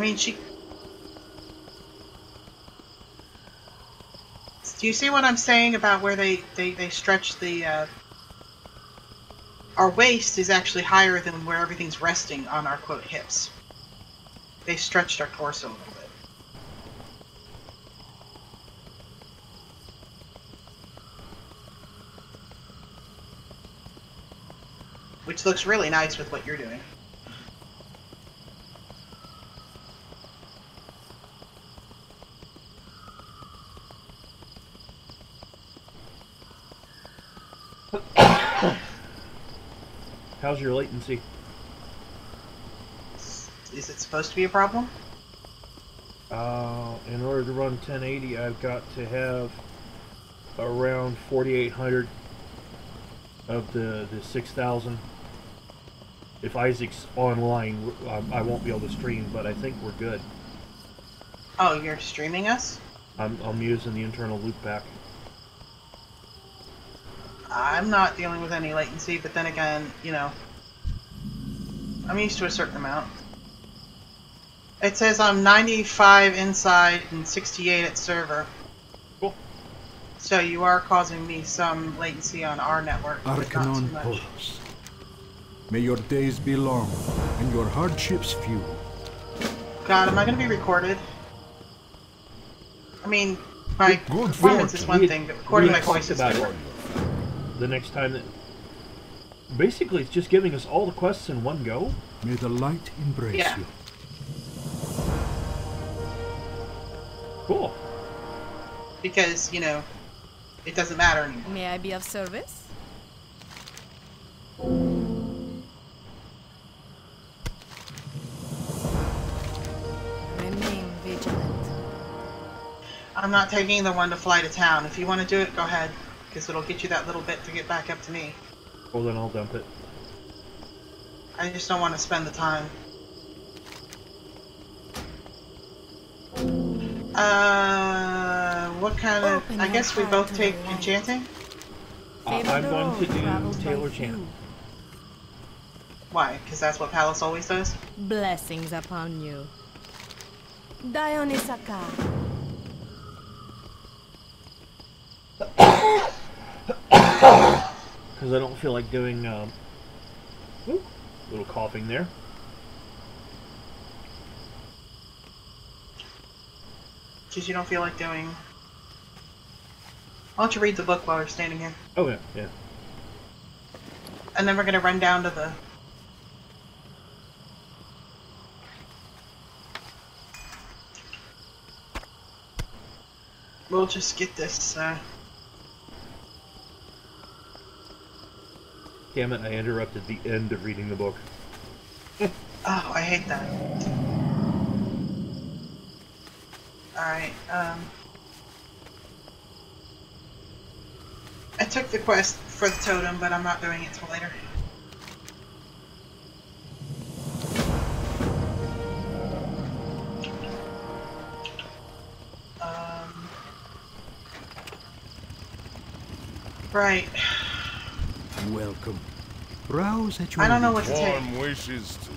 mean, she... Do you see what I'm saying about where they stretch the... Our waist is actually higher than where everything's resting on our, quote, hips. They stretched our torso a little bit. Which looks really nice with what you're doing. How's your latency? Is it supposed to be a problem? In order to run 1080, I've got to have around 4,800 of the 6,000. If Isaac's online, I won't be able to stream, but I think we're good. Oh, you're streaming us? I'm using the internal loopback. I'm not dealing with any latency, but then again, you know, I'm used to a certain amount. It says I'm 95 inside and 68 at server. Cool. So you are causing me some latency on our network, but not too much. Poros. May your days be long and your hardships few. God, am I going to be recorded? I mean, my performance is one thing, but recording my voice is different. The next time that... Basically, it's just giving us all the quests in one go. May the light embrace you. Cool. Because, you know, it doesn't matter anymore. May I be of service? Remain vigilant. I'm not taking the one to fly to town. If you want to do it, go ahead. Because it'll get you that little bit to get back up to me. Well, then I'll dump it. I just don't want to spend the time. What kind of... I guess we both take enchanting? I'm going to do Taylor Chant. Why? Because that's what Palace always does? Blessings upon you. Dionysaka. Because I don't feel like doing... little coughing there. Because you don't feel like doing... Why don't you read the book while we're standing here? Oh, yeah, yeah. And then we're going to run down to the... We'll just get this, Damn it, I interrupted the end of reading the book. Oh, I hate that. Alright, I took the quest for the totem, but I'm not doing it till later. Right. Welcome. Browse at your I don't know what to take. Warm wishes to...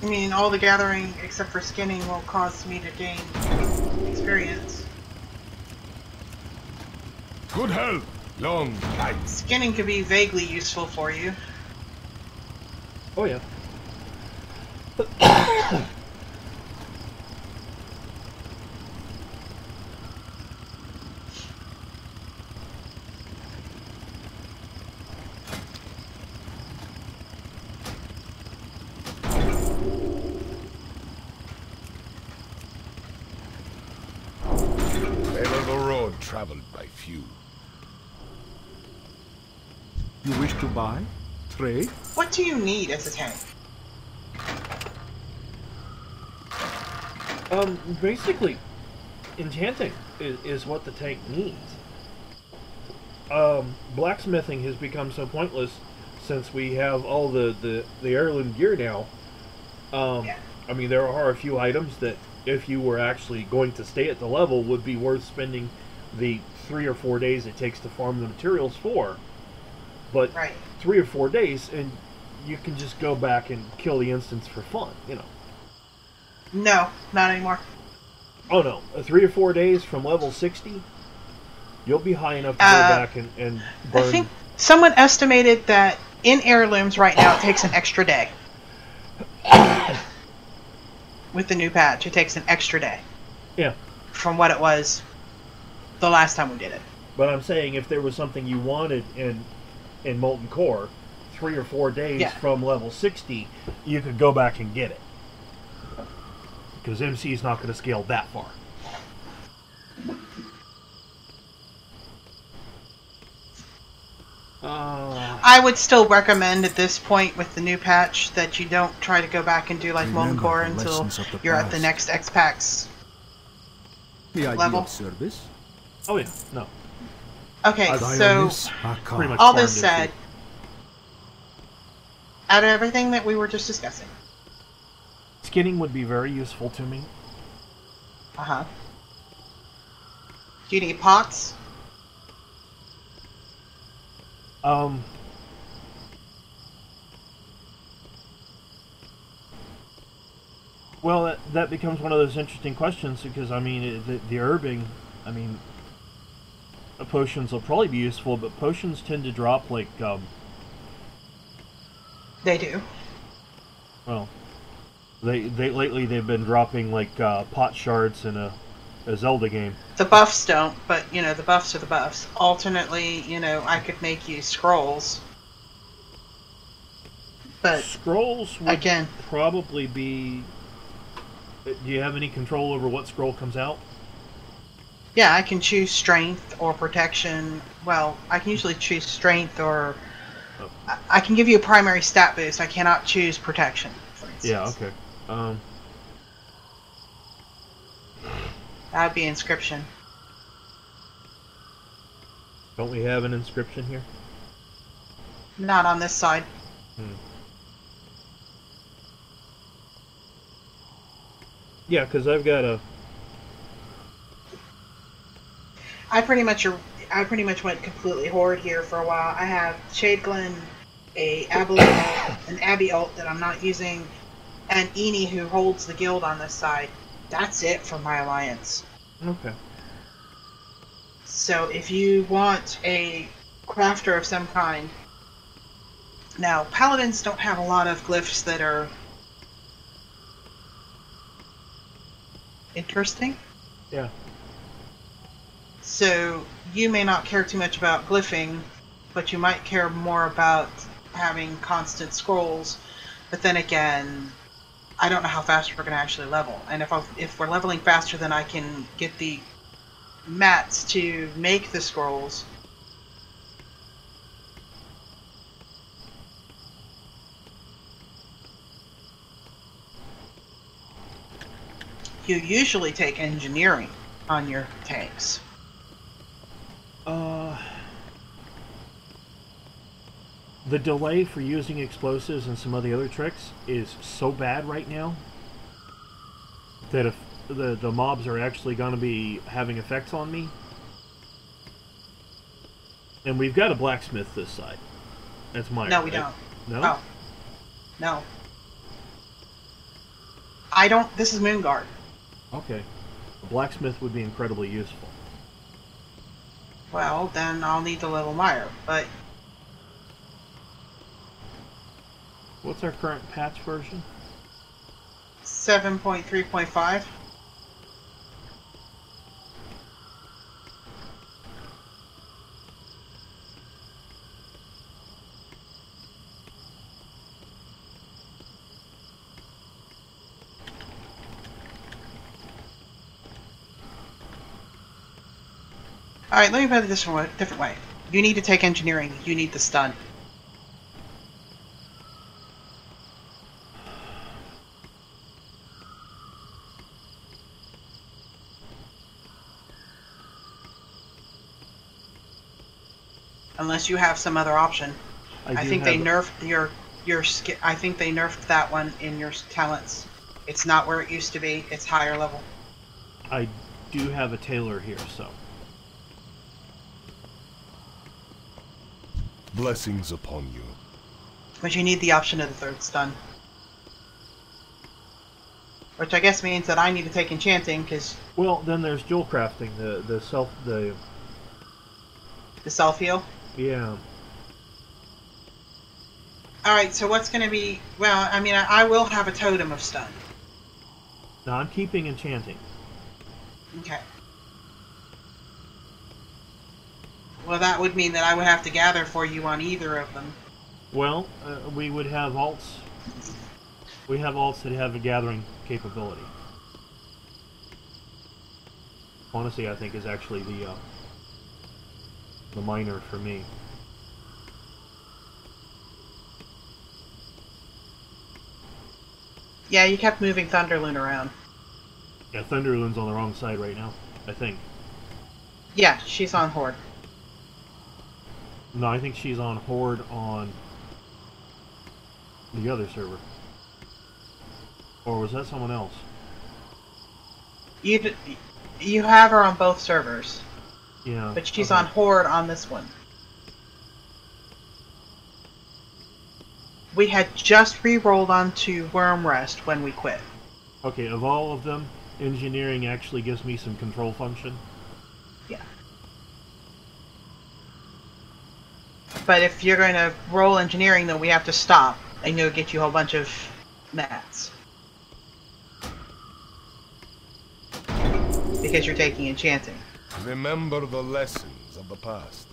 I mean, all the gathering except for skinning will cause me to gain experience. Good health, long life. Skinning could be vaguely useful for you. Oh, yeah. Traveled by few. You wish to buy? Trade? What do you need as a tank? Basically, enchanting is what the tank needs. Blacksmithing has become so pointless since we have all the heirloom gear now. Yeah. I mean, there are a few items that, if you were actually going to stay at the level, would be worth spending the 3 or 4 days it takes to farm the materials for. But right. 3 or 4 days, and you can just go back and kill the instance for fun, you know. No, not anymore. Oh no, 3 or 4 days from level 60, you'll be high enough to go back and burn. I think someone estimated that in heirlooms right now it takes an extra day. With the new patch, it takes an extra day. Yeah. From what it was the last time we did it. But I'm saying if there was something you wanted in Molten Core, 3 or 4 days from level 60, you could go back and get it. Because MC is not going to scale that far. I would still recommend at this point with the new patch that you don't try to go back and do like Molten Core until you're at the next X-Pax level. Of service? Oh yeah, no. Okay, so pretty much all this said, out of everything that we were just discussing, skinning would be very useful to me. do you need pots? Well, that becomes one of those interesting questions because, I mean, the herbing, I mean, potions will probably be useful, but potions tend to drop like, They do. Well, lately they've been dropping like pot shards in a Zelda game. The buffs don't, but, you know, the buffs are the buffs. Alternately, you know, I could make you scrolls. But scrolls would again, probably be... Do you have any control over what scroll comes out? yeah, I can choose strength or protection. Well, I can usually choose strength or... I can give you a primary stat boost. I cannot choose protection, for instance. Yeah, okay. That would be inscription. Don't we have an inscription here? Not on this side. Yeah, because I've got a... I pretty much went completely horde here for a while. I have Shade Glen, an Abbey ult that I'm not using, and Eni who holds the guild on this side. That's it for my alliance. Okay. So if you want a crafter of some kind... Now, paladins don't have a lot of glyphs that are interesting. Yeah. So you may not care too much about glyphing, but you might care more about having constant scrolls. But then again, I don't know how fast we're going to actually level. And if we're leveling faster than I can get the mats to make the scrolls, you usually take engineering on your tanks. The delay for using explosives and some of the other tricks is so bad right now that if the mobs are actually going to be having effects on me. And we've got a blacksmith this side. That's mine. No, we right? don't. No? Oh. No. I don't... This is Moonguard. Okay. A blacksmith would be incredibly useful. Well, then I'll need to level Meyer, but... What's our current patch version? 7.3.5. Alright, let me put it this different way. You need to take engineering. You need the stun. Unless you have some other option. I think they nerfed your I think they nerfed that one in your talents. It's not where it used to be. It's higher level. I do have a tailor here, so... Blessings upon you. But you need the option of the third stun. Which I guess means that I need to take enchanting, because... Well, then there's dual crafting, the self-heal? Yeah. Alright, so what's going to be... Well, I mean, I will have a totem of stun. No, I'm keeping enchanting. Okay. Well, that would mean that I would have to gather for you on either of them. Well, we would have alts. We have alts that have a gathering capability. Honestly, I think is actually the minor for me. Yeah, you kept moving Thunderloon around. Yeah, Thunderloon's on the wrong side right now, I think. Yeah, she's on Horde. No, I think she's on Horde on the other server. Or was that someone else? You have her on both servers. Yeah. But she's okay. on Horde on this one. We had just re-rolled onto Worm Rest when we quit. Okay, of all of them, engineering actually gives me some control function. Yeah. But if you're going to roll engineering, though, we have to stop. And it'll get you a whole bunch of mats. Because you're taking enchanting. Remember the lessons of the past.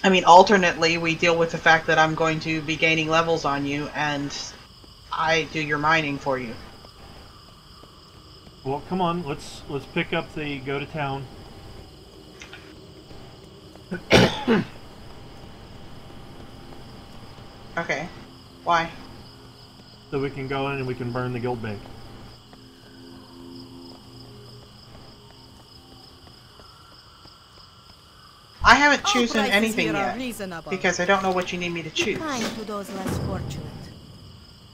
I mean, alternately, we deal with the fact that I'm going to be gaining levels on you, and I do your mining for you. Well, come on, let's pick up the go to town. Okay. Why? So we can go in and we can burn the guild bank. I haven't All chosen prices anything here are yet, reasonable. because I don't know what you need me to Be choose. kind to those less fortunate.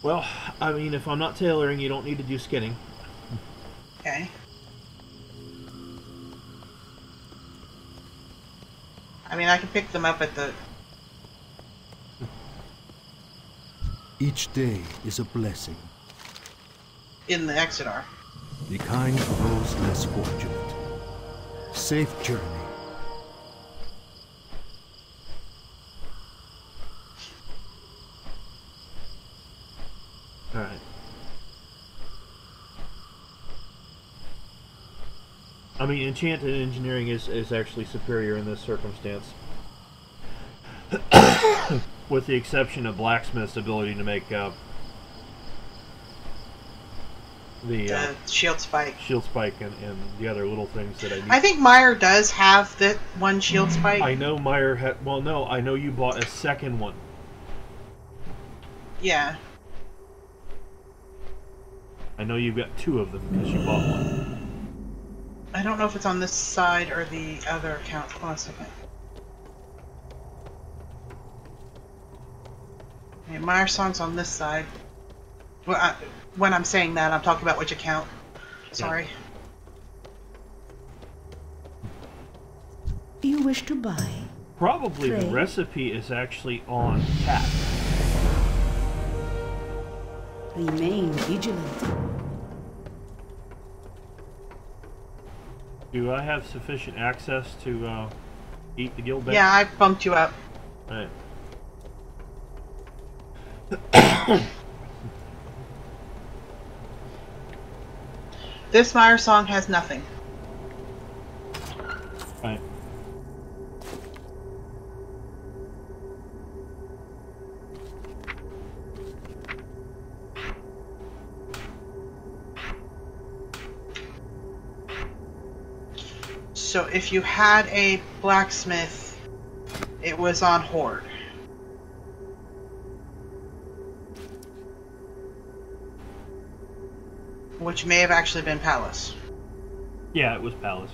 Well, I mean, if I'm not tailoring, you don't need to do skinning. Okay. I mean, I can pick them up at the... Each day is a blessing. in the Exeter. Be kind to those less fortunate. Safe journey. Alright. I mean, enchanted engineering is actually superior in this circumstance. With the exception of blacksmith's ability to make the Shield spike. shield spike and the other little things that I need. I think Meyer does have the one shield spike. I know Meyer had... Well, no, I know you bought a second one. Yeah. I know you've got two of them because you bought one. I don't know if it's on this side or the other account. Hold on a second. Okay, Meyer song's on this side. Well, when I'm saying that, I'm talking about which account. Sorry. You wish to buy? Probably the Trade. recipe is actually on tap. Remain vigilant. Do I have sufficient access to eat the guild bank? Yeah, I bumped you up. Alright. This Meyer song has nothing. Alright. So if you had a blacksmith, it was on Horde. Which may have actually been Palace. Yeah, it was Palace.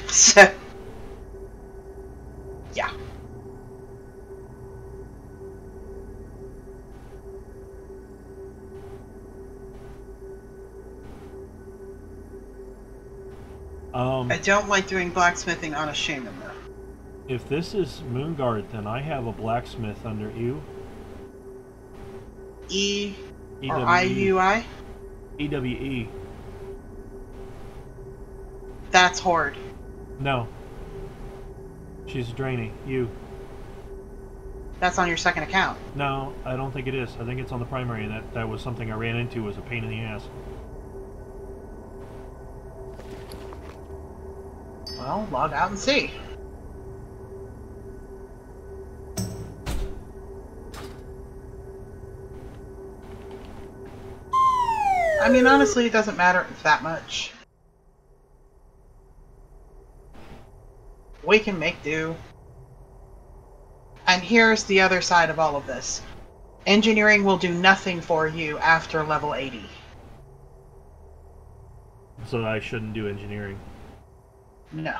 So, yeah. I don't like doing blacksmithing on a shaman though. If this is Moonguard, then I have a blacksmith under you. E or EWE. IUI? EWE. That's Horde. No. She's draining. You. That's on your second account. No, I don't think it is. I think it's on the primary, and that was something I ran into as a pain in the ass. Well, log out and see. I mean, honestly, it doesn't matter that much. We can make do. And here's the other side of all of this. Engineering will do nothing for you after level 80. So I shouldn't do engineering. No.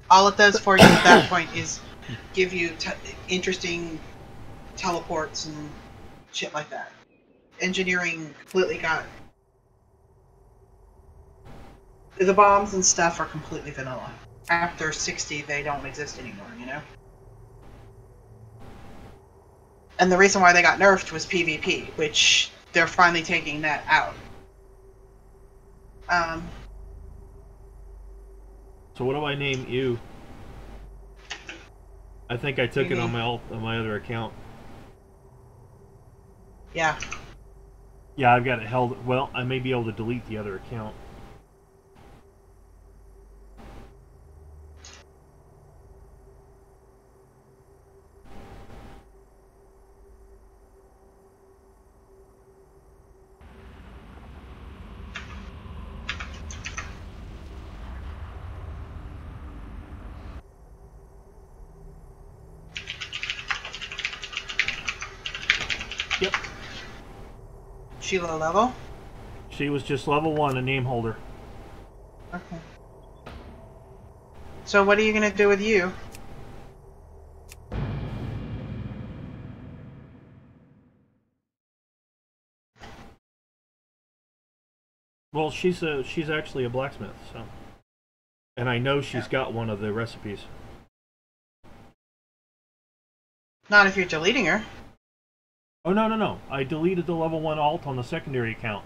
All it does for you at that point is give you interesting teleports and shit like that. Engineering completely got... The bombs and stuff are completely vanilla. After 60, they don't exist anymore, you know? And the reason why they got nerfed was PvP, which they're finally taking that out. So what do I name you? I think I took it on Mhm. my other account. Yeah. Yeah, I've got it held. Well, I may be able to delete the other account. Yep. She low level? She was just level 1, a name holder. Okay. So what are you gonna do with you? Well, she's actually a blacksmith, so. And I know she's got one of the recipes. Not if you're deleting her. Oh, no. I deleted the level 1 alt on the secondary account.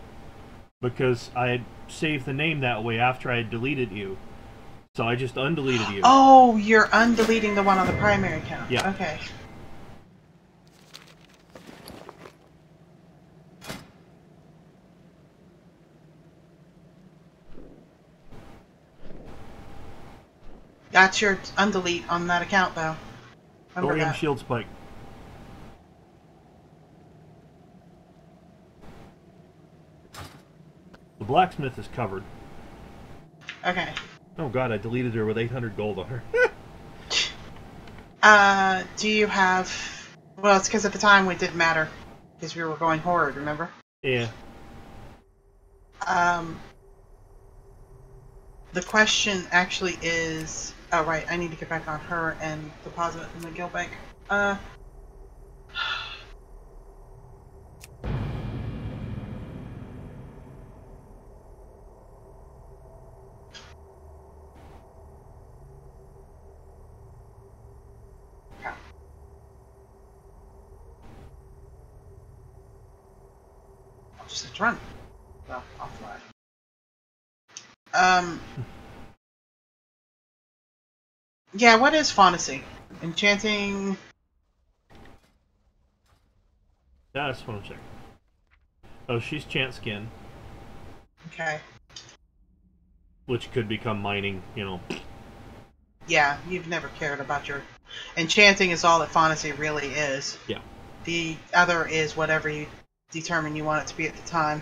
Because I had saved the name that way after I had deleted you. So I just undeleted you. Oh, you're undeleting the one on the primary account. Yeah. Okay. That's your undelete on that account, though. Remember Thorium that. shield spike. The blacksmith is covered. Okay. Oh god, I deleted her with 800 gold on her. Do you have... Well, it's because at the time it didn't matter. Because we were going Horde, remember? Yeah. The question actually is... Oh, right, I need to get back on her and deposit it in the guild bank. I'll just have to run. Well, I'll fly. Yeah, what is Faunasy? Enchanting... Yeah, I just want to check. Oh, she's chant skin. Okay. Which could become mining, you know. Yeah, you've never cared about your... Enchanting is all that Faunasy really is. Yeah. The other is whatever you determine you want it to be at the time.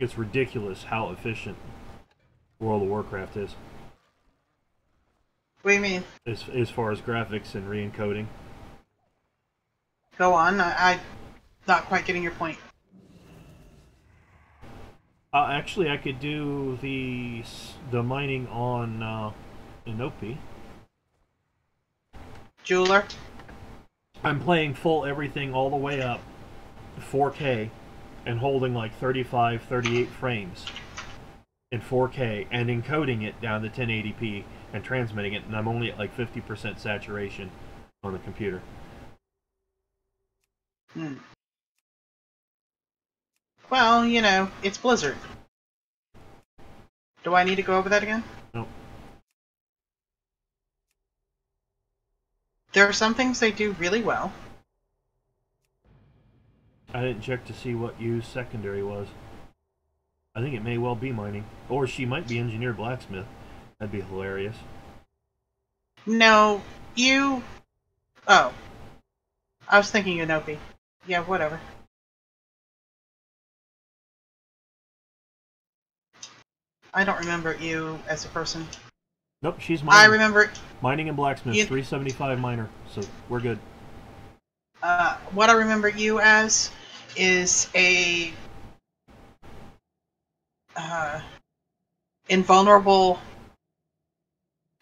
It's ridiculous how efficient World of Warcraft is. What do you mean? As far as graphics and re-encoding. Go on, I'm not quite getting your point. Actually, I could do the mining on Inopi. Jeweler? I'm playing full everything all the way up, 4K, and holding like 35, 38 frames in 4K, and encoding it down to 1080p and transmitting it, and I'm only at like 50% saturation on the computer. Well, you know, it's Blizzard. Do I need to go over that again? No. There are some things they do really well. I didn't check to see what used secondary was. I think it may well be mining. Or she might be engineer blacksmith. That'd be hilarious. No, you... Oh. I was thinking Unopi. Yeah, whatever. I don't remember you as a person. Nope, she's mining. I remember... Mining and blacksmith, you, 375 miner, so we're good. what I remember you as is a... invulnerable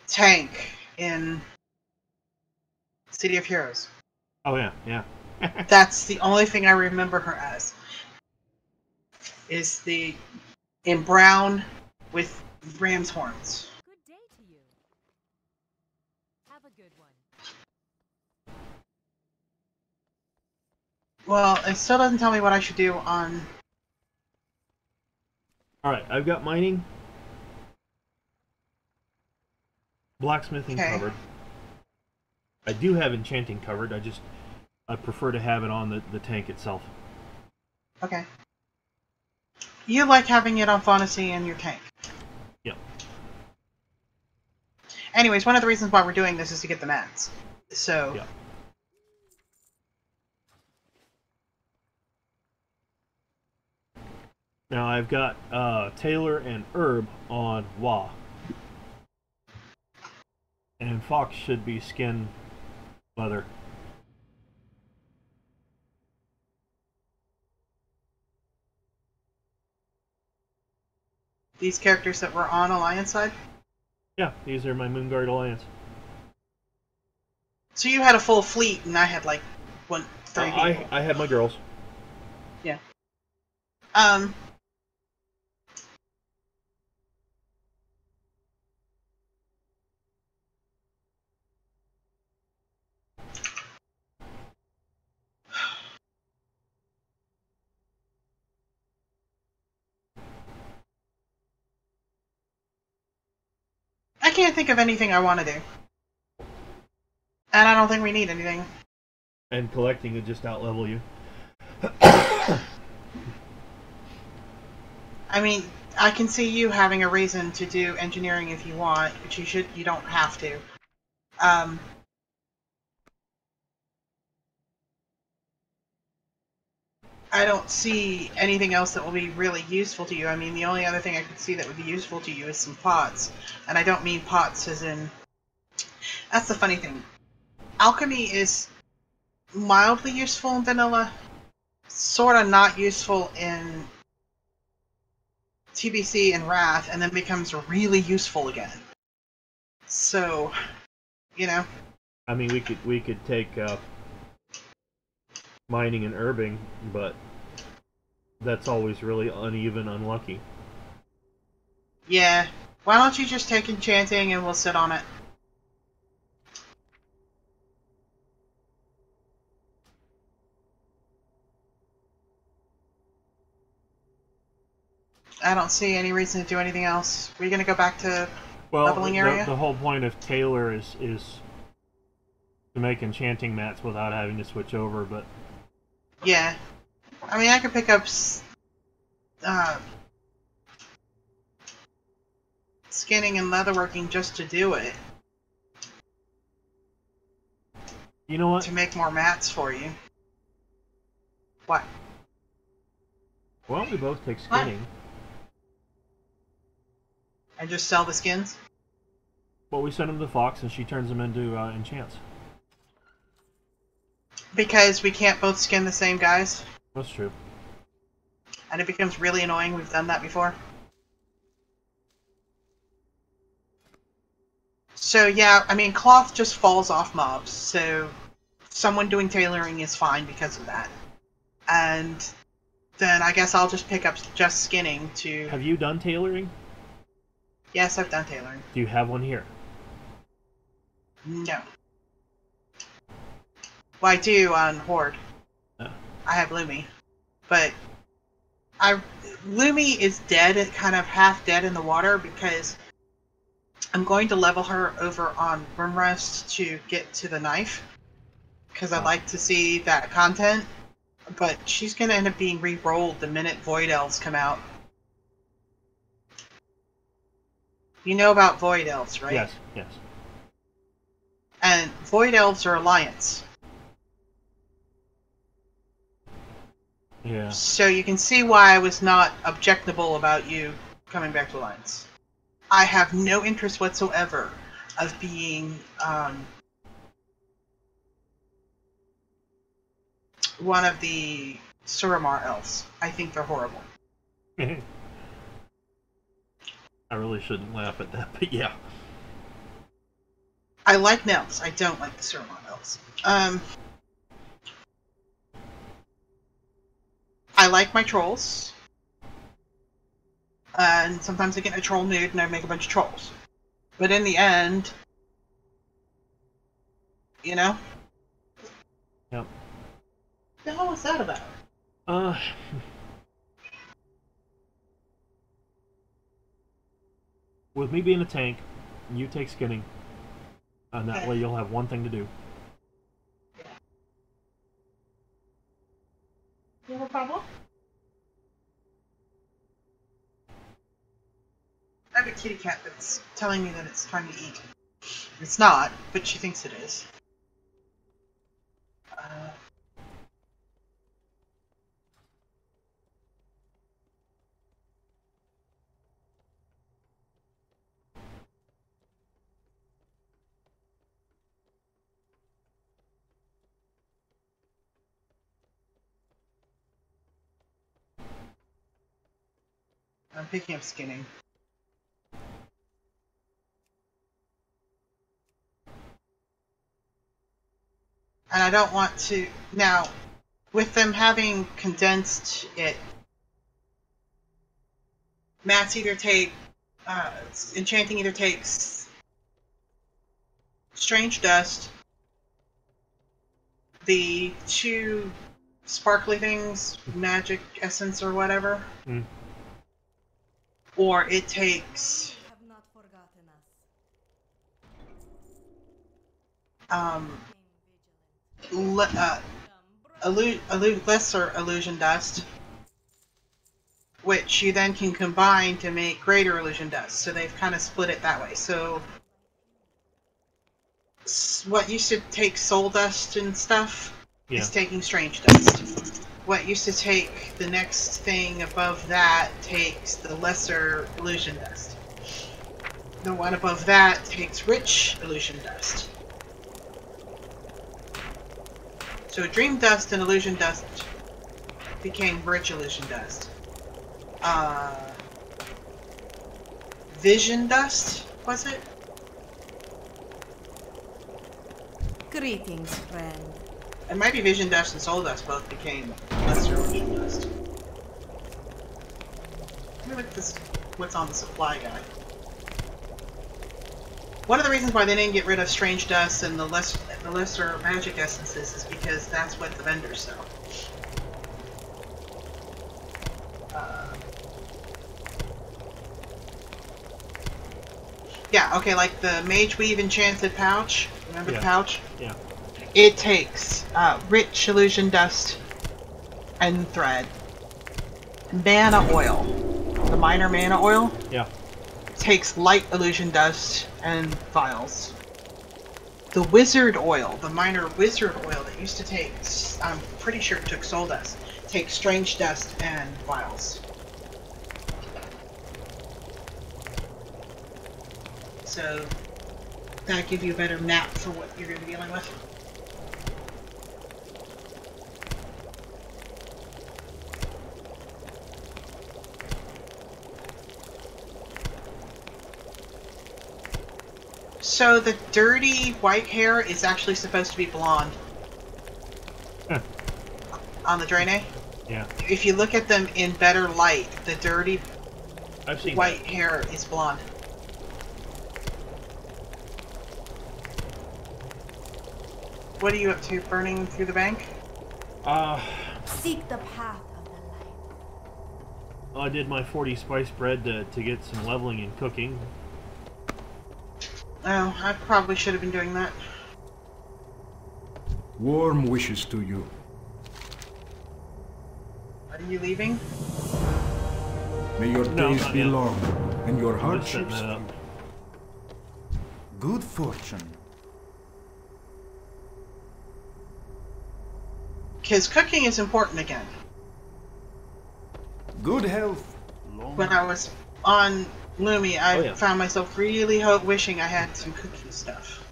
tank in City of Heroes. Oh yeah, yeah. That's the only thing I remember her as. Is the... in brown with ram's horns. Good day to you. Have a good one. Well, it still doesn't tell me what I should do on... Alright, I've got mining, blacksmithing covered. I do have enchanting covered, I prefer to have it on the tank itself. Okay. You like having it on Fantasy in your tank. Yep. Anyways, one of the reasons why we're doing this is to get the mats. So... Yep. Now I've got Taylor and Herb on Wa. And Fox should be skin leather. These characters that were on Alliance side? Yeah, these are my Moonguard Alliance. So you had a full fleet and I had like three people. I had my girls. Yeah. I can't think of anything I want to do. And I don't think we need anything. And collecting would just outlevel you. I mean, I can see you having a reason to do engineering if you want, but you don't have to. I don't see anything else that will be really useful to you. I mean, the only other thing I could see that would be useful to you is some pots. And I don't mean pots as in... That's the funny thing. Alchemy is mildly useful in vanilla, sort of not useful in TBC and Wrath, and then becomes really useful again. So, you know. I mean, we could take mining and herbing, but that's always really uneven, unlucky. Yeah. Why don't you just take enchanting and we'll sit on it? I don't see any reason to do anything else. We're gonna go back to leveling area? The whole point of Taylor is to make enchanting mats without having to switch over, but... Yeah. I mean, I could pick up skinning and leatherworking just to do it. You know what? To make more mats for you. What? Why don't we both take skinning? What? And just sell the skins? Well, we send them to Fox and she turns them into enchants. Because we can't both skin the same guys? That's true. and it becomes really annoying. We've done that before. So yeah, I mean, cloth just falls off mobs, so someone doing tailoring is fine because of that. And then I guess I'll just pick up just skinning to... Have you done tailoring? Yes, I've done tailoring. Do you have one here? No. Well, I do on Horde. Oh. I have Lumi. But Lumi is dead, kind of half dead in the water, because I'm going to level her over on Brimrest to get to the knife. Because I'd like to see that content. But she's going to end up being re-rolled the minute Void Elves come out. You know about Void Elves, right? Yes, yes. And Void Elves are Alliance. Yeah. So you can see why I was not objectionable about you coming back to Alliance. I have no interest whatsoever of being one of the Suramar elves. I think they're horrible. I really shouldn't laugh at that, but yeah. I like Nelms. I don't like the Suramar elves. I like my trolls. And sometimes I get in a troll mood and I make a bunch of trolls. But in the end, you know? Yep. What the hell was that about? With me being a tank, you take skinning, and that Okay. way you'll have one thing to do. You have a problem? I have a kitty cat that's telling me that it's time to eat. It's not, but she thinks it is. I'm picking up skinning. And I don't want to... Now, with them having condensed it, Mats either take... Enchanting either takes Strange Dust, the 2 sparkly things, Magic Essence or whatever, or it takes... lesser illusion dust, which you then can combine to make greater illusion dust. So they've kind of split it that way. So what used to take soul dust and stuff is taking strange dust. What used to take the next thing above that takes the lesser illusion dust. The one above that takes rich illusion dust. So Dream Dust and Illusion Dust became Rich Illusion Dust. Vision Dust, was it? Greetings, friend. It might be Vision Dust and Soul Dust both became Lesser Illusion Dust. Let me look at this, what's on the supply guide. One of the reasons why they didn't get rid of Strange Dust and the lesser magic essences is because that's what the vendors sell. Yeah, okay, like the Mage Weave Enchanted Pouch. Remember the pouch? Yeah. It takes rich illusion dust and thread. Mana oil. The minor mana oil. Yeah. Takes light illusion dust and vials. The wizard oil, the minor wizard oil that used to take, I'm pretty sure it took soul dust, takes strange dust and vials. So that'll give you a better map for what you're going to be dealing with. So the dirty white hair is actually supposed to be blonde. Huh. On the Draenei. Yeah. If you look at them in better light, the dirty I've seen white that. hair is blonde. What are you up to? Burning through the bank? Seek the path of the light. I did my 40 spice bread to get some leveling in cooking. Oh, I probably should have been doing that. Warm wishes to you. Are you leaving? May your No, days not be yet. long and your I'm just setting hardships that up. good fortune. Because cooking is important again. Good health. When I was on Lumi, I Oh, yeah. found myself really wishing I had some cooking stuff.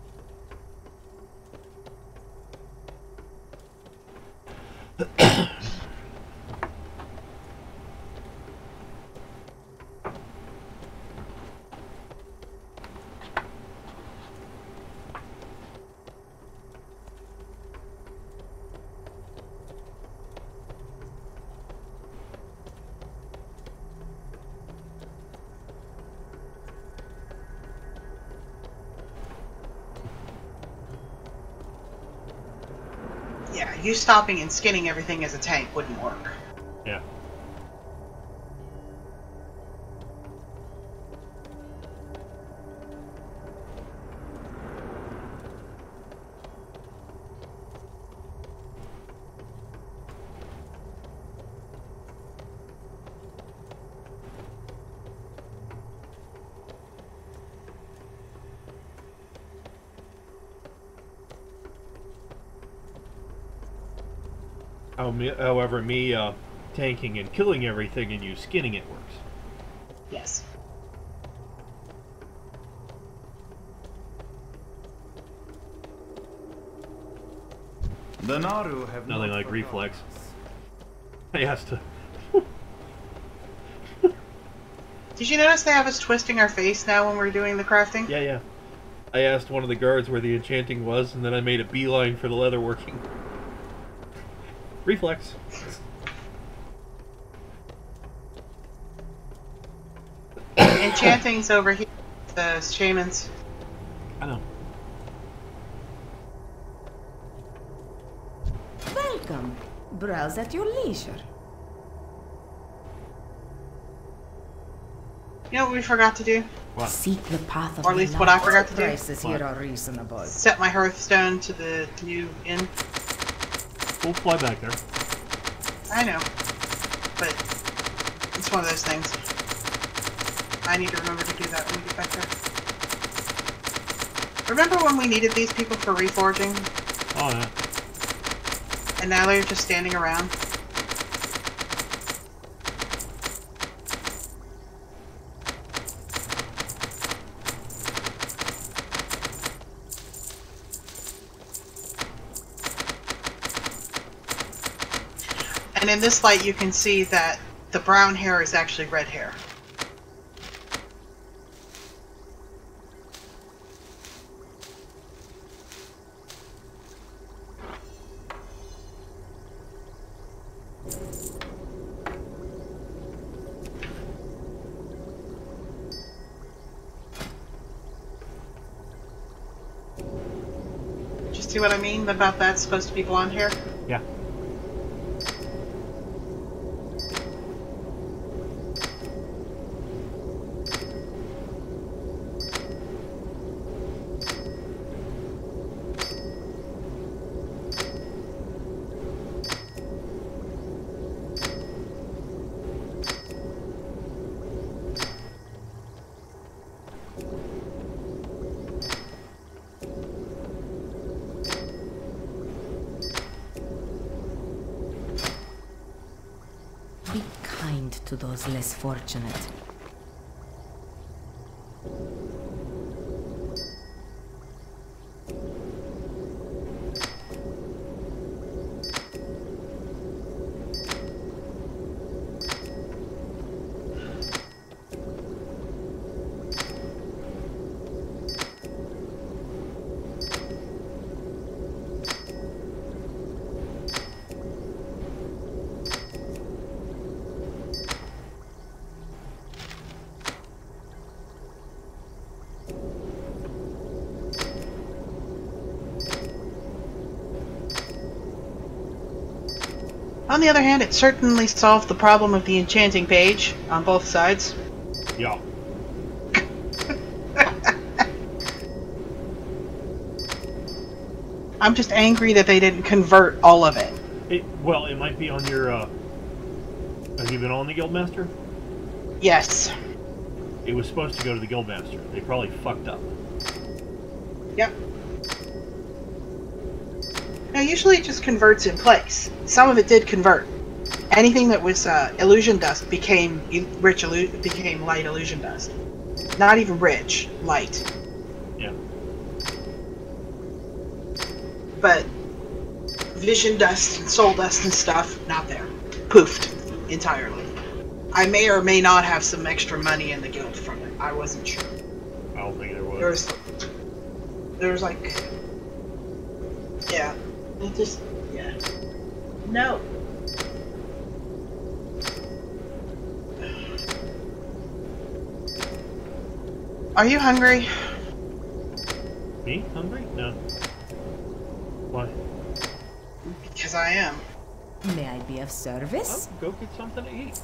Yeah, you stopping and skinning everything as a tank wouldn't work. Yeah. However, me tanking and killing everything and you skinning it works. Yes. The Naru have Nothing not like forgotten. reflex. I asked to. Did you notice they have us twisting our face now when we're doing the crafting? Yeah, yeah. I asked one of the guards where the enchanting was, and then I made a beeline for the leatherworking. Reflex. Enchanting's over here. The shamans. I know. Welcome. Browse at your leisure. You know what we forgot to do? What? Seek the path of Or at the least light. what I forgot to do. Prices What? here are reasonable. Set my hearthstone to the new inn. We'll fly back there. I know. But it's one of those things. I need to remember to do that when we get back there. Remember when we needed these people for reforging? Oh, yeah. And now they're just standing around? And in this light you can see that the brown hair is actually red hair. Did you see what I mean about that's supposed to be blonde hair? Yeah. Be kind to those less fortunate. On the other hand, it certainly solved the problem of the enchanting page on both sides. Yeah. I'm just angry that they didn't convert all of it. Well, it might be on your, have you been on the Guildmaster? Yes. It was supposed to go to the Guildmaster. They probably fucked up. Yep. Now, usually it just converts in place. Some of it did convert. Anything that was illusion dust became became light illusion dust. Not even rich, light. Yeah. But vision dust and soul dust and stuff, not there. Poofed entirely. I may or may not have some extra money in the guild from it. I wasn't sure. I don't think there was. There's like, yeah, it just, yeah, no. Are you hungry? Me? Hungry? No. Why? Because I am. May I be of service? Oh, go get something to eat.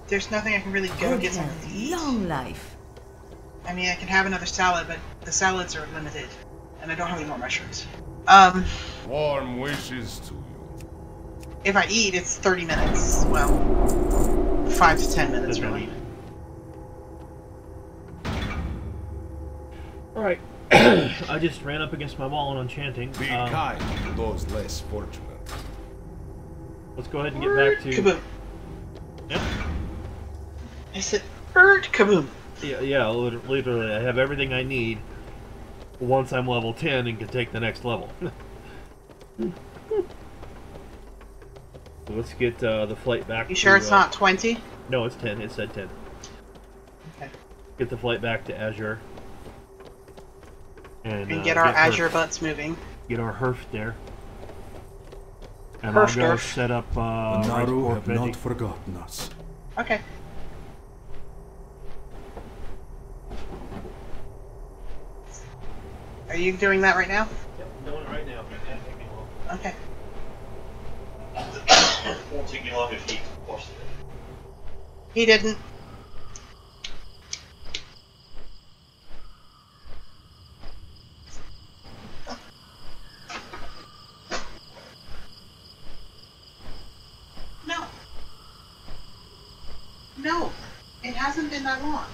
There's nothing I can really go Good get something health, to eat. long life. I mean, I can have another salad, but the salads are limited, and I don't have any more mushrooms. Warm wishes to you. If I eat, it's 30 minutes. Well, 5 to 10 minutes, Doesn't really. eat. Alright. I just ran up against my wall on enchanting. Be kind to those less fortunate. Let's go ahead and get back to... Kaboom. Yeah. I said, bird kaboom. Yeah, literally, I have everything I need once I'm level 10 and can take the next level. So let's get the flight back. You sure it's not 20? No, it's 10. It said 10. Okay. Get the flight back to Azure. And get our Azure butts moving. Get our Herf there. And Herf I'll go derf. set up The Naru have ready. not forgotten us. Okay. Are you doing that right now? Yep, I'm doing it right now. It can't take me long. Okay. It won't take me long if he forces it. He didn't. No. No. It hasn't been that long.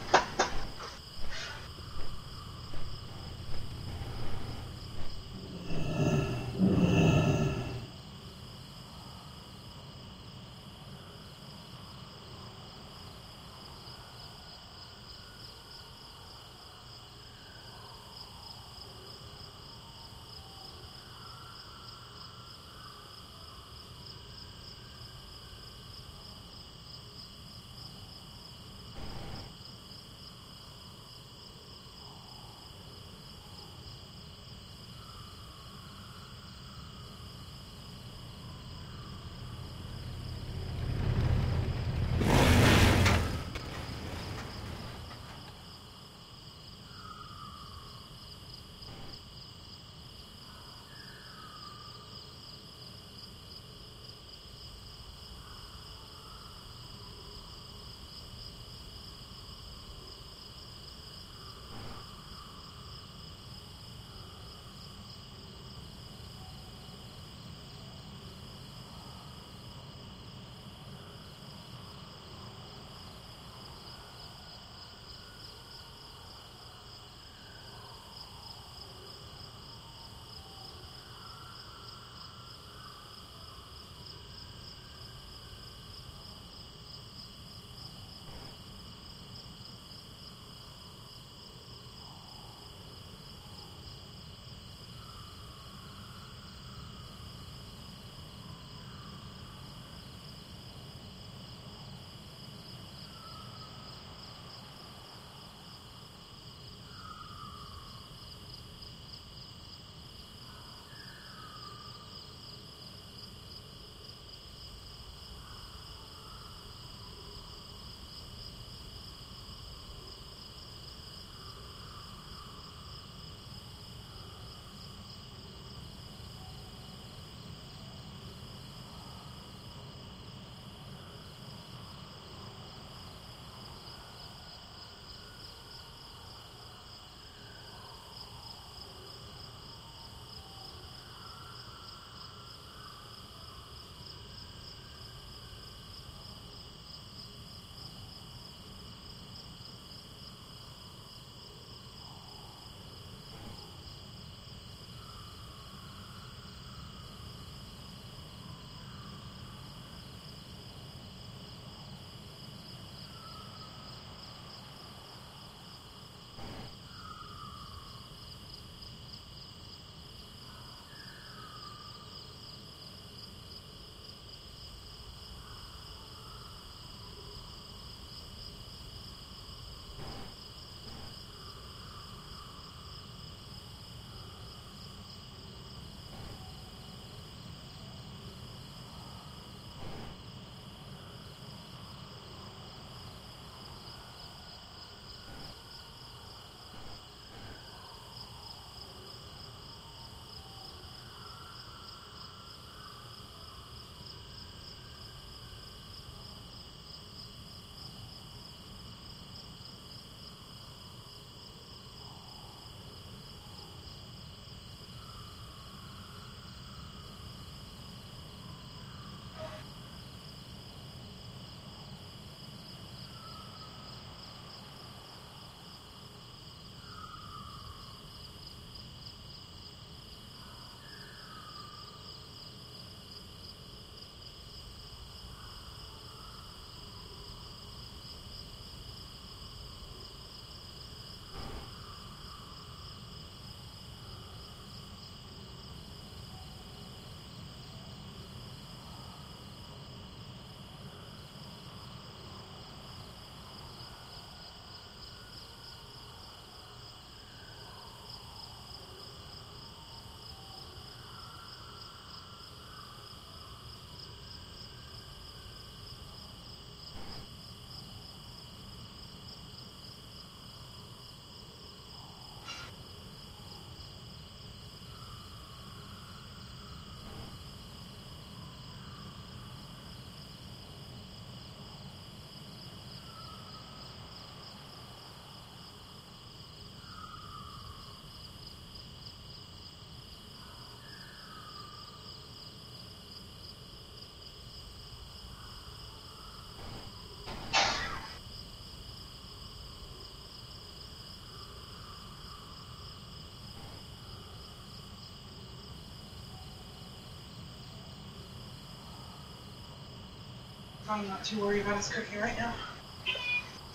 I'm not too worried about his cooking right now.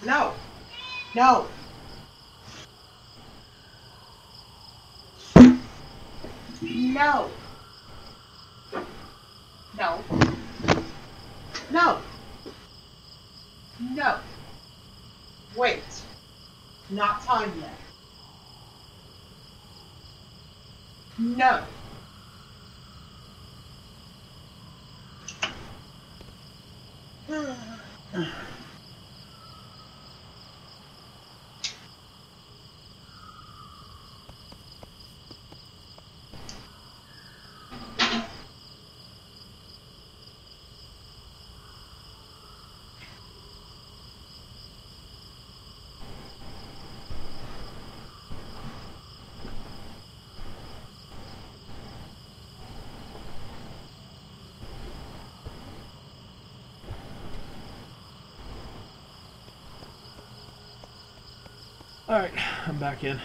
No! No! No! No. No! No! Wait. Not time yet. No! Alright, I'm back in.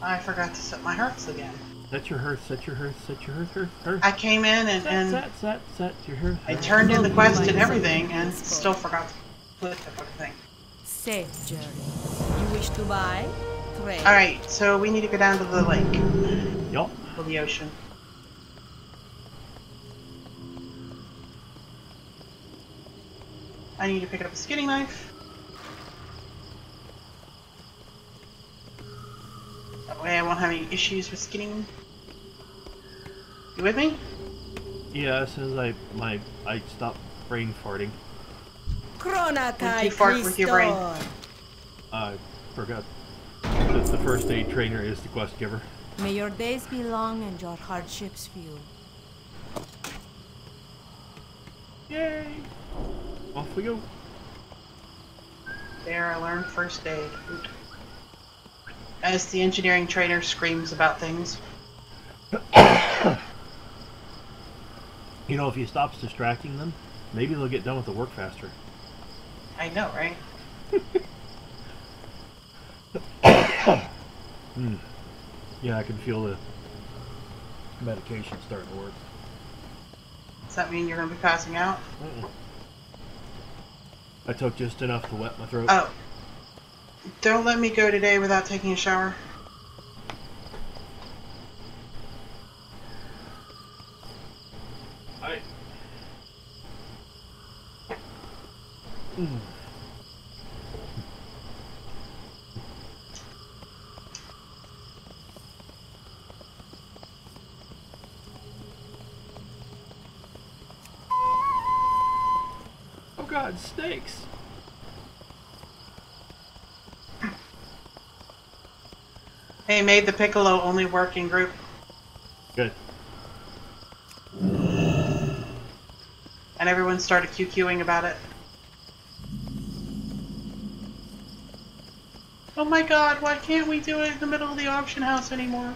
I forgot to set my hearths again. Set your hearth, set your hearth, set your hearth. I came in and Set your hearth. I turned in the quest and everything and still forgot to put the fucking thing. Safe journey. You wish to buy? Trade. Alright, so we need to go down to the lake. Yup. Or the ocean. I need to pick up a skinning knife. That way I won't have any issues with skinning. You with me? Yeah, as soon as I stopped brain farting. When you fart with your brain. I forgot that the first aid trainer is the quest giver. May your days be long and your hardships few. Yay! Off we go. There, I learned first aid. Oop. As the engineering trainer screams about things. You know, if he stops distracting them, maybe they'll get done with the work faster. I know, right? Yeah, I can feel the medication starting to work. Does that mean you're going to be passing out? I took just enough to wet my throat. Oh. Don't let me go today without taking a shower. Oh God, snakes! Hey, made the Piccolo only work in group. Good. And everyone started QQing about it. Oh my god, why can't we do it in the middle of the auction house anymore?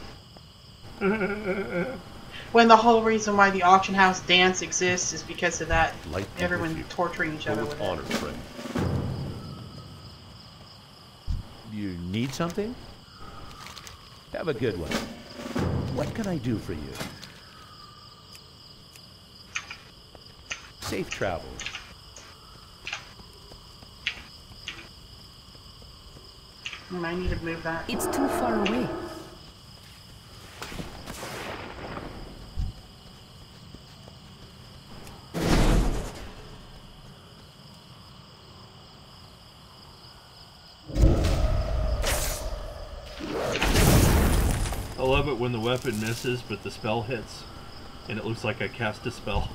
When the whole reason why the auction house dance exists is because of that. Everyone torturing each other with honor, it. friend. You need something? Have a good one. What can I do for you? Safe travels. I need to move that. It's too far away. I love it when the weapon misses, but the spell hits, and it looks like I cast a spell.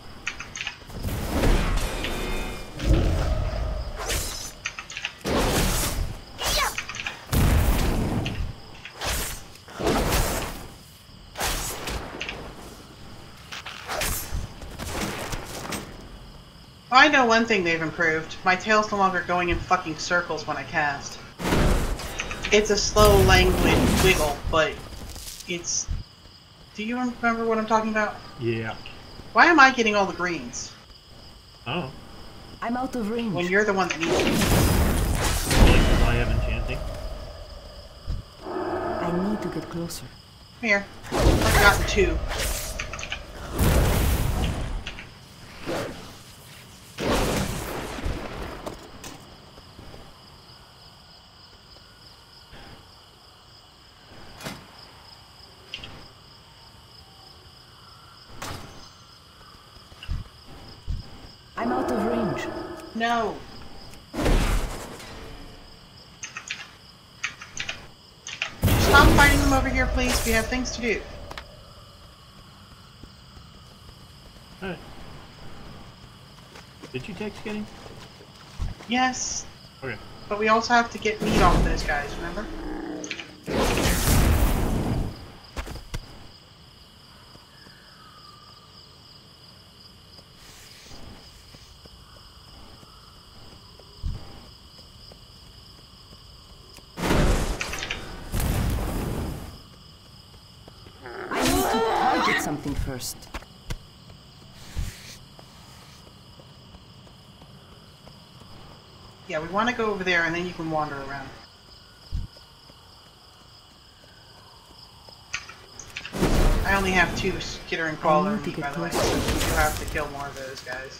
I know one thing they've improved. My tail's no longer going in fucking circles when I cast. It's a slow languid wiggle, but it's... Do you remember what I'm talking about? Yeah. Why am I getting all the greens? Oh. I'm out of range. When you're the one that needs it. Because I have enchanting. I need to get closer. Come here. I've gotten 2. I'm out of range. No. Stop fighting them over here, please. We have things to do. Alright. Did you take Skinny? Yes, Okay. but we also have to get meat off those guys, remember? I need to target something first. Yeah, we want to go over there and then you can wander around. I only have 2 skitter and crawler need to meat, get by the way, closer. so you have to kill more of those guys.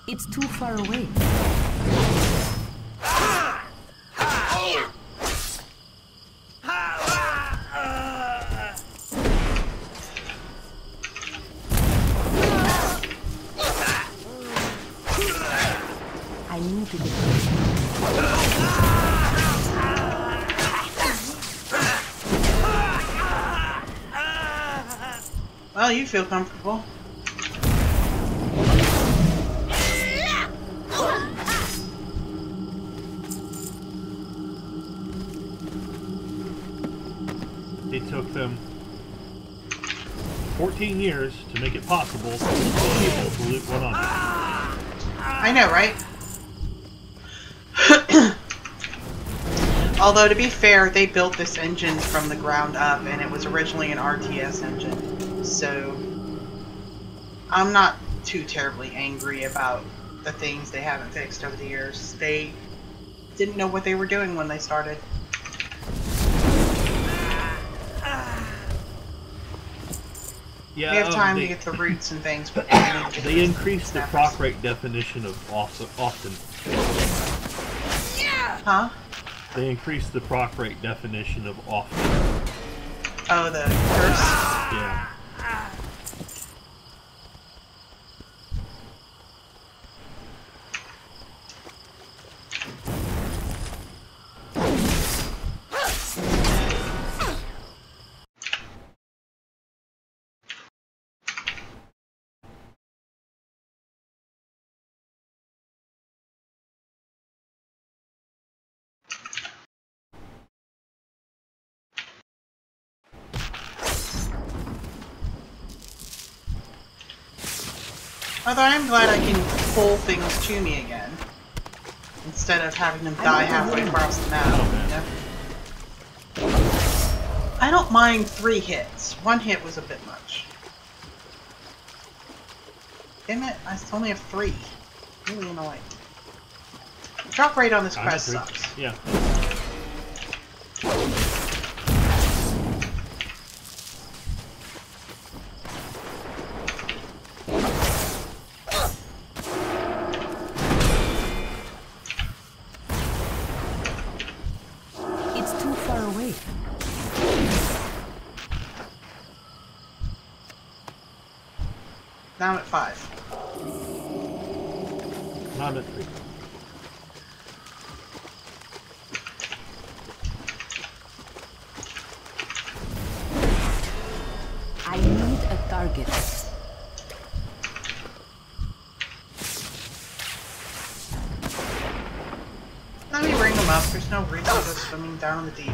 It's too far away. I need to get closer. Well, you feel comfortable. It took them 14 years to make it possible for people to loot 100. I know, right? Although, to be fair, they built this engine from the ground up, and it was originally an RTS engine. So, I'm not too terribly angry about the things they haven't fixed over the years. They didn't know what they were doing when they started. Yeah, We have time they, to get the roots and things, but they increased the proc rate definition of often. Huh? They increased the proc rate definition of often. Oh, the curse? Yeah. Although I'm glad I can pull things to me again. Instead of having them die halfway across the map, you know? I don't mind 3 hits. 1 hit was a bit much. Damn it, I only have 3. Really annoying. Drop rate on this quest sucks. Yeah. It's too far away. Now I'm at 5. I'm at 3. I need a target. Let me bring them up. There's no reason to go swimming down the deep.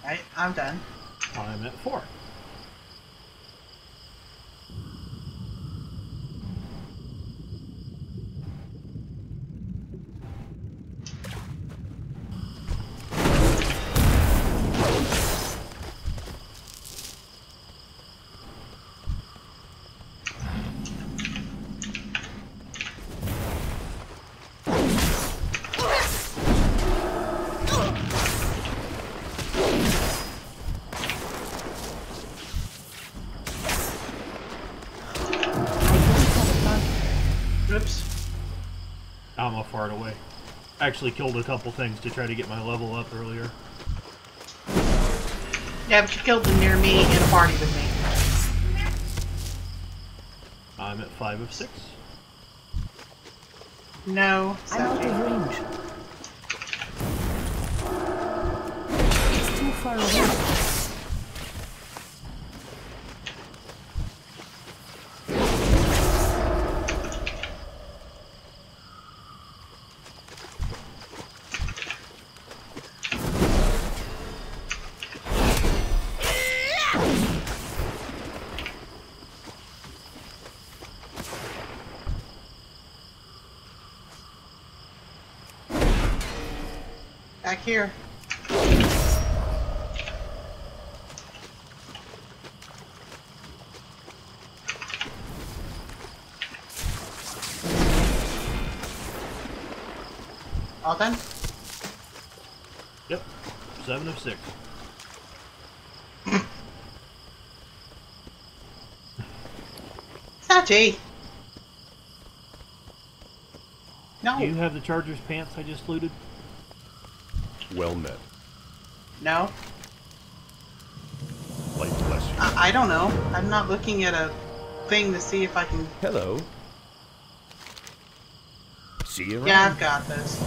Right, I'm done. I'm at 4. far away. Actually killed a couple things to try to get my level up earlier. Yeah, but you killed them near me in a party with me. I'm at 5 of 6. No, I'm out of range. It's too far away. back here. All done? Yep. 7 of 6. Sachi! No. Do you have the Charger's pants I just looted? Well met. No. Light bless you. I don't know. I'm not looking at a thing to see if I can... Hello. See you around. Yeah, I've got this.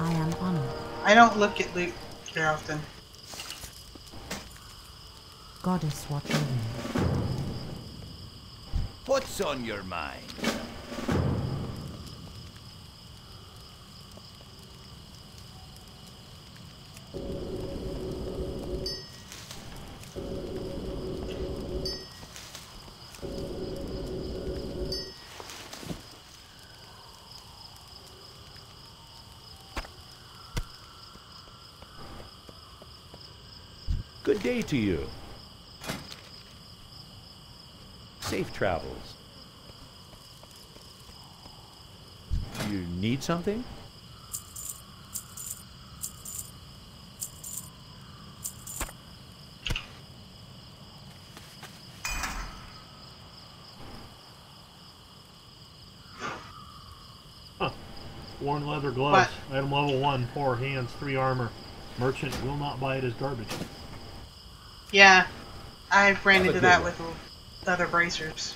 I am honored. I don't look at loot very often. Goddess watch over me. What's on your mind? Good day to you. Safe travels. You need something? Huh. Worn leather gloves. What? Item level 1. 4 hands, 3 armor. Merchant will not buy it as garbage. Yeah, I ran Have a into good that one. with leather bracers.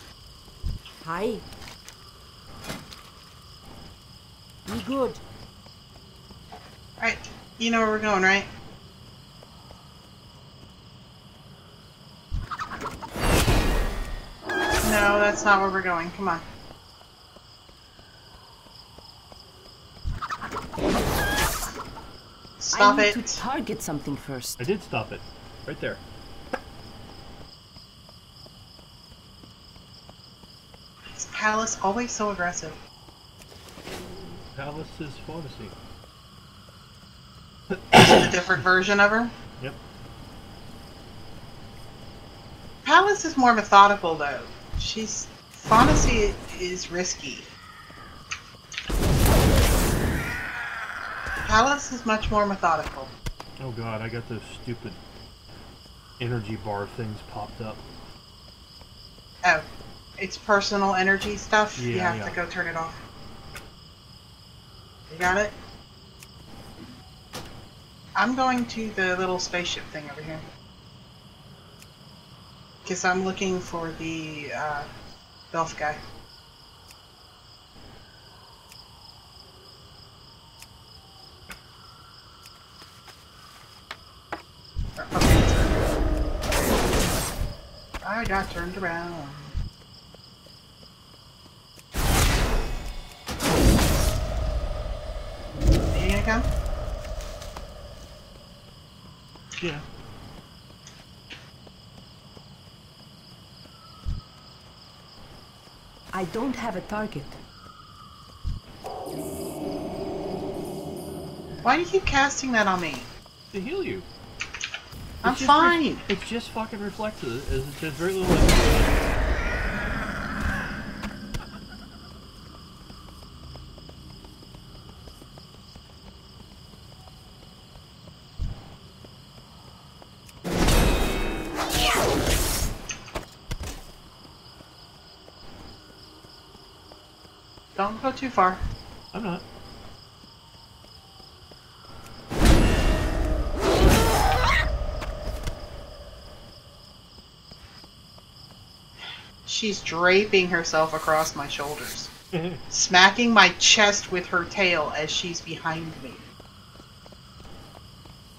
Hi. Be good. Alright, you know where we're going, right? No, that's not where we're going. Come on. Stop I need it. to target something first. I did stop it. Right there. Is Palace always so aggressive? Palace is fantasy. Is it a different version of her? Yep. Palace is more methodical, though. She's... Fantasy is risky. Palace is much more methodical. Oh god, I got those stupid energy bar things popped up. Oh, it's personal energy stuff? You Yeah, have to yeah. go turn it off. You got it? I'm going to the little spaceship thing over here. Because I'm looking for the Belf guy. Okay, I got turned around. Are you gonna come? Yeah. I don't have a target. Why do you keep casting that on me? To heal you. I'm It's just fine. It's just fucking reflexes. It does very little. Don't go too far. I'm not. She's draping herself across my shoulders, smacking my chest with her tail as she's behind me.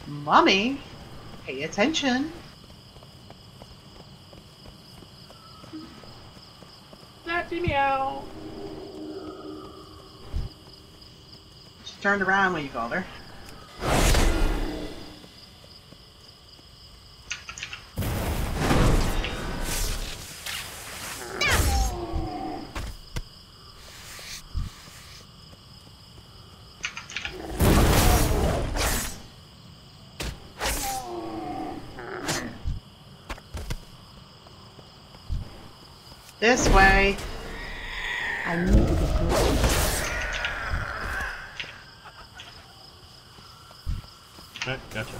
Mommy, pay attention. Natty meow. She turned around when you called her. This way. I need to get closer. Right, gotcha.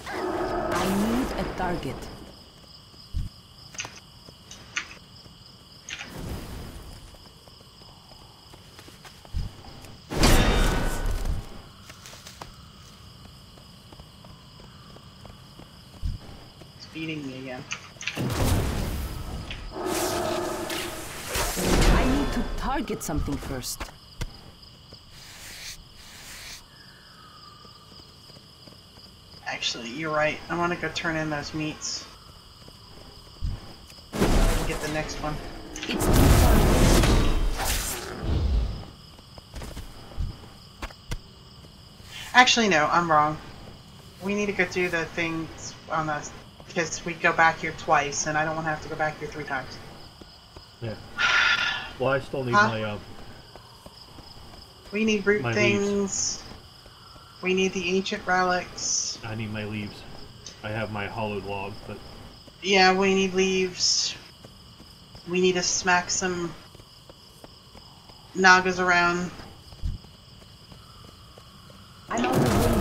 I need a target. It's beating me again. I need to target something first. Actually, you're right. I want to go turn in those meats. And get the next one. It's too far away. Actually, no, I'm wrong. We need to go do the things on us because we go back here twice, and I don't want to have to go back here 3 times. Yeah. Well, I still need Huh? my We need root My things. We need the ancient relics. I need my leaves. I have my hollowed log, but Yeah, we need leaves. We need to smack some nagas around. I'm out of range.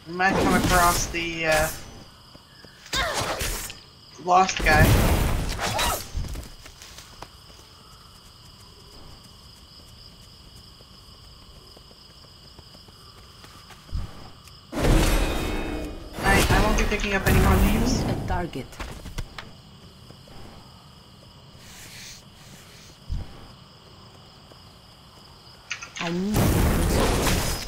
We might come across the lost guy. I won't be picking up any more leaves. A target. I need to get closer.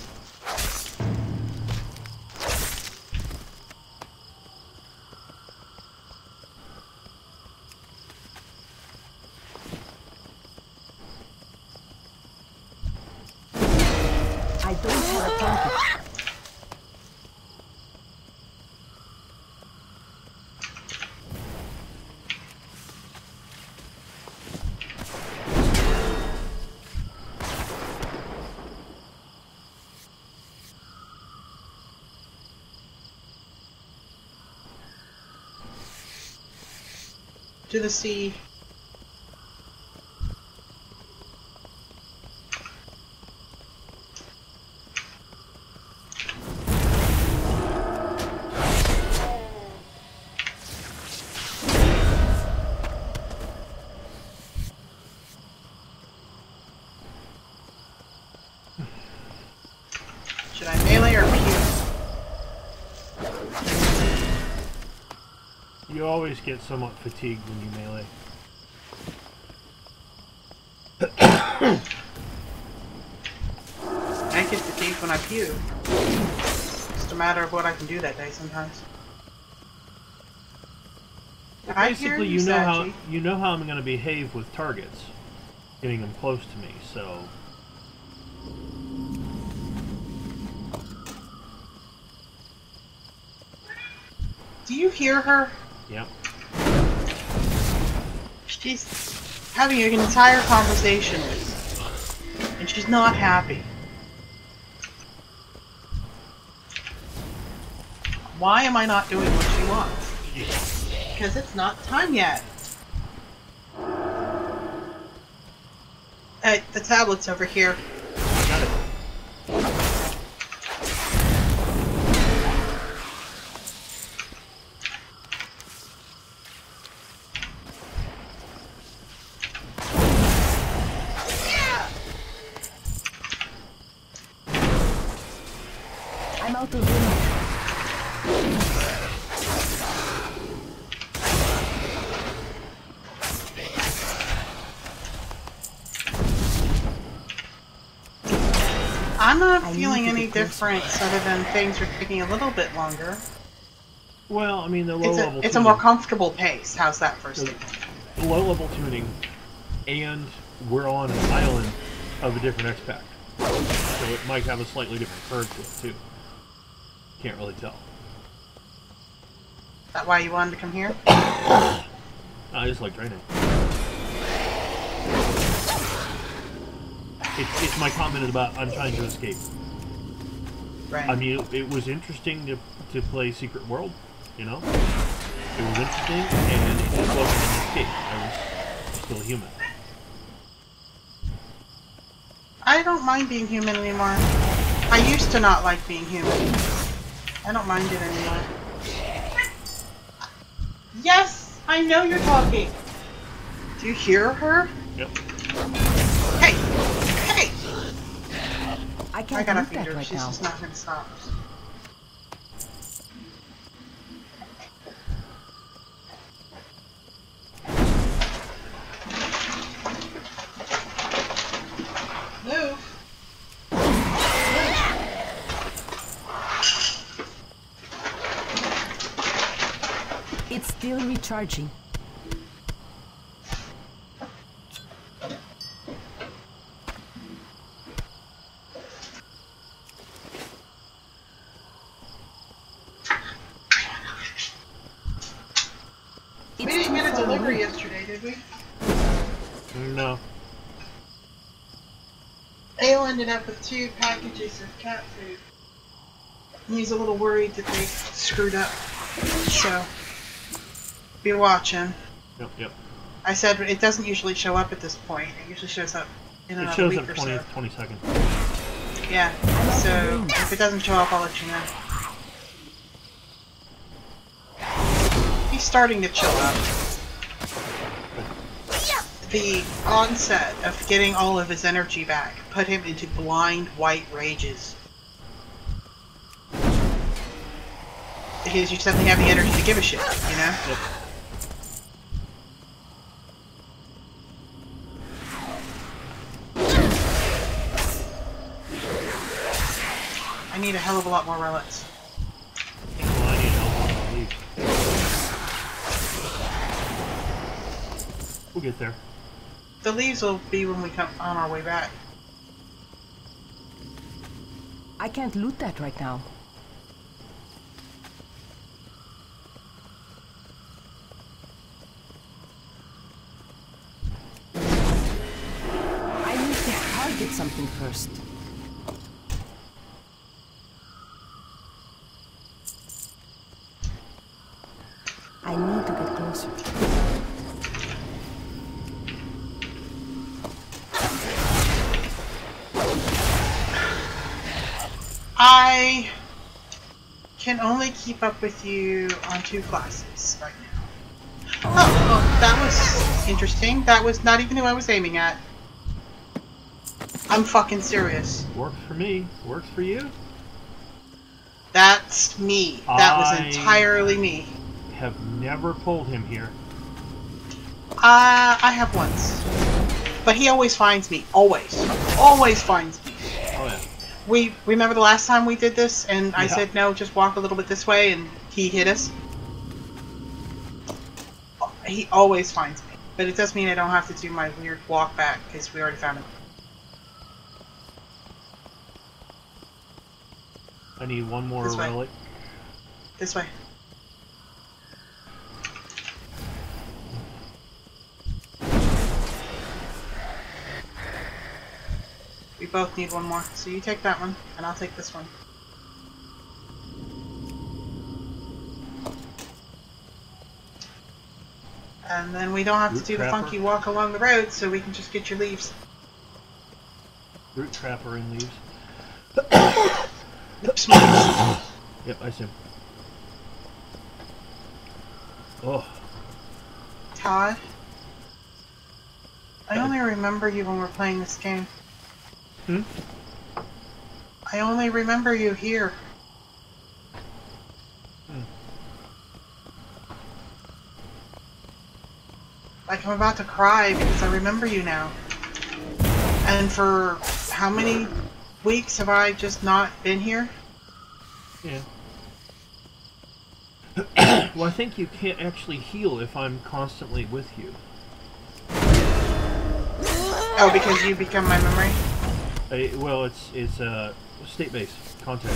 I don't have a target. To the sea. Should I melee or pew? you always get somewhat fatigued when you melee. I get fatigued when I pew. Just a matter of what I can do that day sometimes. I hear Basically, you, you know how I'm going to behave with targets, getting them close to me. So, do you hear her? yep. She's having an entire conversation with you, and she's not happy. Why am I not doing what she wants? Because it's not time yet. Hey, the tablet's over here. Got it. I'm not I feeling need to any get closer. difference other than things are taking a little bit longer. Well, I mean, the low level It's a tuning, more comfortable pace. How's that for a the statement? low level tuning, and we're on an island of a different X-Pack. So it might have a slightly different curve to it, too. Can't really tell. Is that why you wanted to come here? I just like training. It's my comment about I'm trying to escape. Right. I mean, it was interesting to play Secret World, you know? It was interesting, and it just wasn't an escape. I was still human. I don't mind being human anymore. I used to not like being human. I don't mind it anymore. Yes! I know you're talking! Do you hear her? Yep. Hey! Hey! I I can't gotta loot feed that her. right She's now. just not gonna stop. Move! It's still recharging. We didn't get a delivery yesterday, did we? No. Ale ended up with 2 packages of cat food. And he's a little worried that they screwed up. So, be watching. Yep, yep. I said it doesn't usually show up at this point. It usually shows up in It another shows week up or 20, so. 20 seconds. Yeah. So, if it doesn't show up, I'll let you know. He's starting to chill out. The onset of getting all of his energy back put him into blind white rages. Because you suddenly have the energy to give a shit, you know? Yep. I need a hell of a lot more relics. Well, I need help on the leave. We'll get there. The leaves will be when we come on our way back. I can't loot that right now. I need to target something first. I need to get closer. I can only keep up with you on 2 classes right now. Oh, that was interesting. That was not even who I was aiming at. I'm fucking serious. Works for me. Works for you? That's me. That was I- entirely me. Have never pulled him here. I have once. But he always finds me. Always. Always finds me. Oh yeah. We remember the last time we did this, and I Yeah. said, no, just walk a little bit this way, and he hit us. He always finds me. But it does mean I don't have to do my weird walk back, because we already found him. I need one more This way. relic. This way. We both need one more, so you take that one, and I'll take this one. And then we don't have to Root do the trapper. funky walk along the road, so we can just get your leaves. Root trapper and leaves. Oops, my- Yep, I see him. Oh, Todd, I only remember you when we're playing this game. Hmm? I only remember you here. Like I'm about to cry because I remember you now. And for how many weeks have I just not been here? Yeah. Well, I think you can't actually heal if I'm constantly with you. Oh, because you become my memory? Well, it's state-based contact.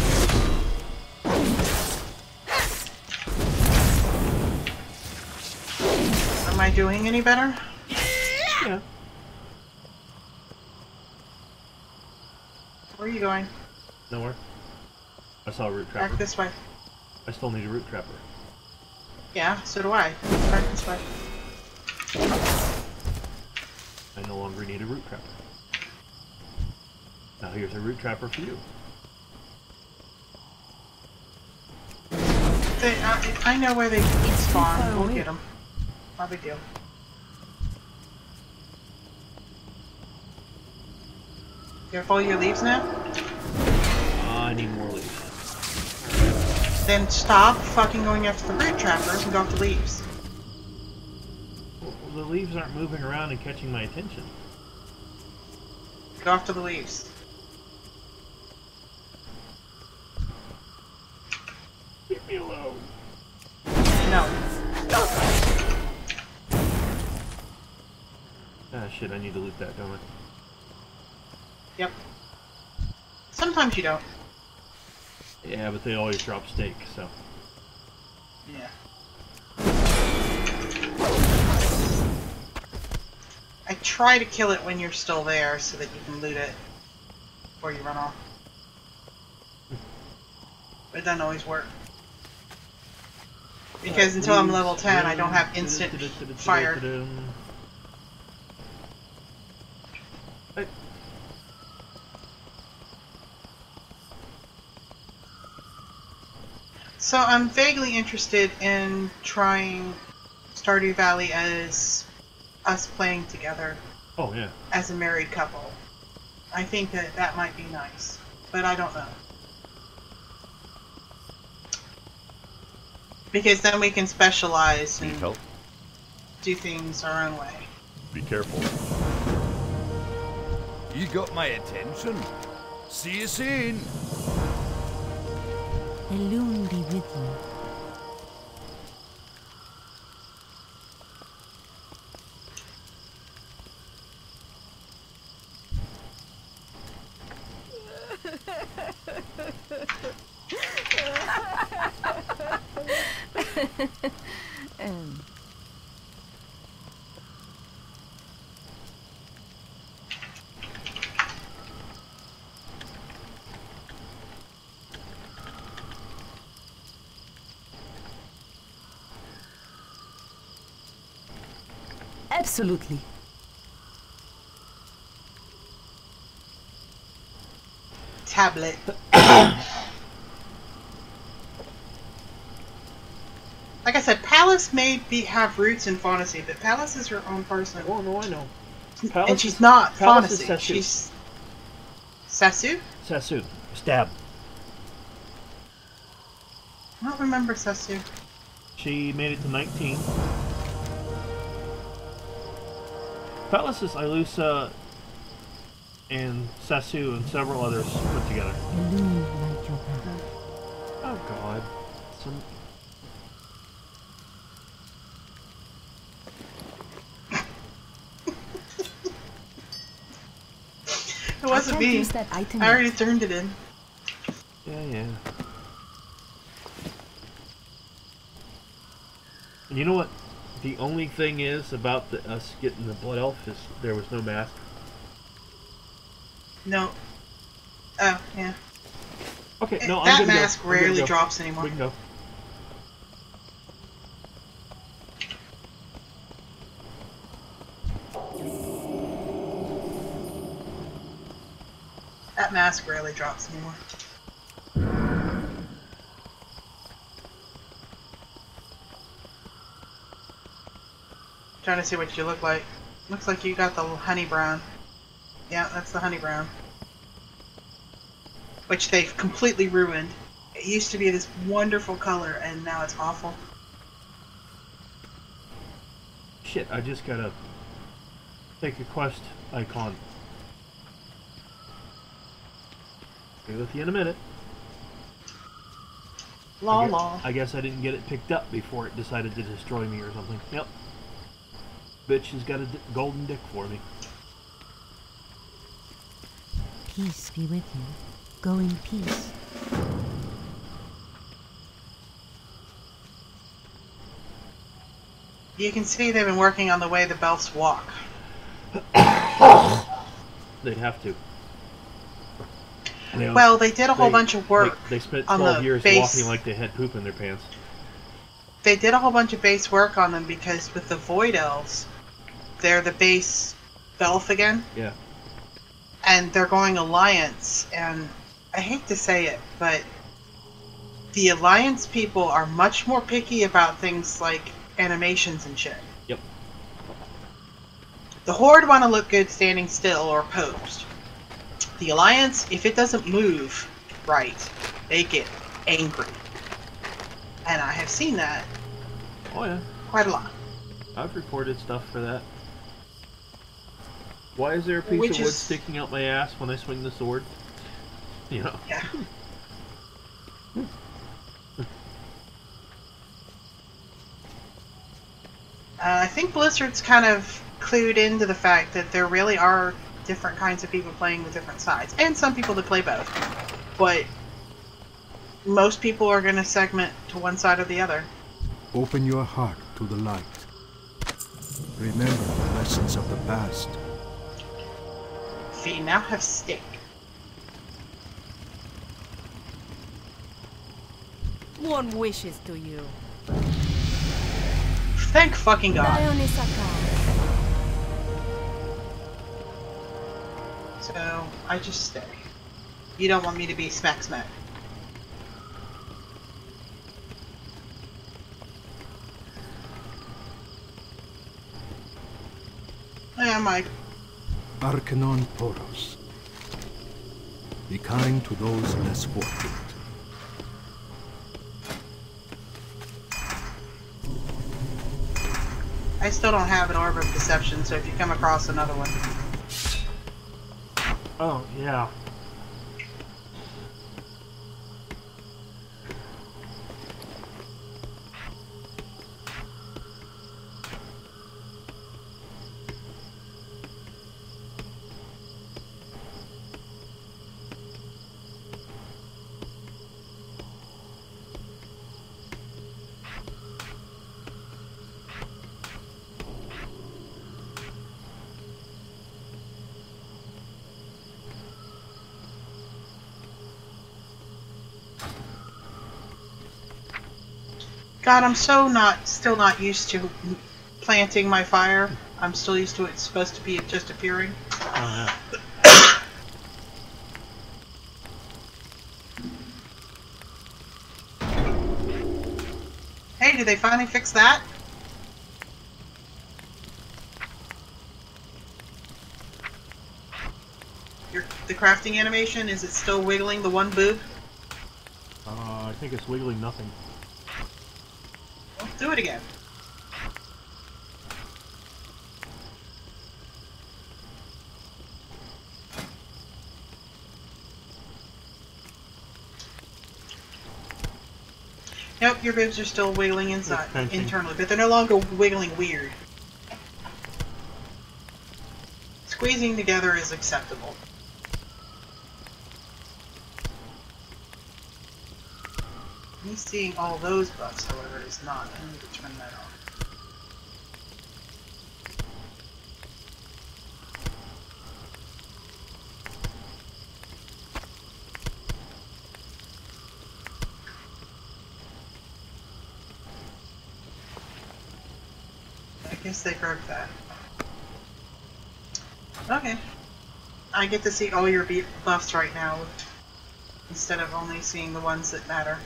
Am I doing any better? Yeah. Where are you going? Nowhere. I saw a root trapper. Back this way. I still need a root trapper. Yeah, so do I. Back this way. I no longer need a root trapper. Now here's a root trapper for you. I know where they spawn. We'll get them. Not a big deal. You have all your leaves now? I need more leaves. Then stop fucking going after the root trappers and go after leaves. Well, the leaves aren't moving around and catching my attention. Go after the leaves. Leave me alone. No. Ah, shit, I need to loot that, don't I? Yep. Sometimes you don't. Yeah, but they always drop steak, so. Yeah. I try to kill it when you're still there so that you can loot it before you run off. But it doesn't always work. Because until I'm level 10, I don't have instant fire. So I'm vaguely interested in trying Stardew Valley as us playing together. Oh, yeah. As a married couple. I think that that might be nice, but I don't know. Because then we can specialize Need and help? do things our own way. Be careful. You got my attention. See you soon. Elune be with you. Absolutely. Tablet. Like I said, Palace may have roots in Fantasy, but Palace is her own person. Oh, no, I know. And she's not Palace is Fantasy. Sasu. She's... Sasu? Sasu. Stab. I don't remember Sasu. She made it to 19. Palace is Ilusa and Sasu and several others put together. Elune light your path. Oh god. Some... It wasn't I can't me. use that item I yet. already turned it in. Yeah. And you know what? The only thing is about us getting the Blood Elf is there was no mask. No. Oh, yeah. Okay, no, I'm that good to go. mask We're good to rarely go. drops anymore. We can go. That mask rarely drops anymore. Trying to see what you look like. Looks like you got the honey brown. Yeah, that's the honey brown. Which they've completely ruined. It used to be this wonderful color, and now it's awful. Shit, I just gotta take a quest icon. Be with you in a minute. La la. I guess I didn't get it picked up before it decided to destroy me or something. Yep. Bitch has got a golden dick for me. Peace be with you. Go in peace. You can see they've been working on the way the Belfs walk. They'd have to. Well, they did a whole bunch of work. They spent on 12 the years base. walking like they had poop in their pants. They did a whole bunch of base work on them because with the Void Elves, they're the base Belf again. Yeah. And they're going Alliance, and I hate to say it, but the Alliance people are much more picky about things like animations and shit. Yep. The Horde want to look good standing still or posed. The Alliance, if it doesn't move right, they get angry. And I have seen that Oh yeah. quite a lot. I've reported stuff for that. Why is there a piece of wood sticking out my ass when I swing the sword? You know. Yeah. I think Blizzard's kind of clued into the fact that there really are different kinds of people playing with different sides, and some people that play both. But most people are going to segment to one side or the other. Open your heart to the light. Remember the lessons of the past. So you now have steak. One wishes to you. Thank fucking God. So, I just stay. You don't want me to be smack smack. Yeah, Mike. Arcanon Poros. Be kind to those less fortunate. I still don't have an Orb of Deception, so if you come across another one. Oh, yeah. God, I'm still not used to planting my fire. I'm still used to it supposed to be just appearing. Oh, Hey, did they finally fix that? The crafting animation, is it still wiggling the one boob? I think it's wiggling nothing. Well, do it again. Nope, your boobs are still wiggling inside, internally, but they're no longer wiggling weird. Squeezing together is acceptable. Me seeing all those buffs, however, is not. I need to turn that on. I guess they broke that. Okay. I get to see all your buffs right now, instead of only seeing the ones that matter.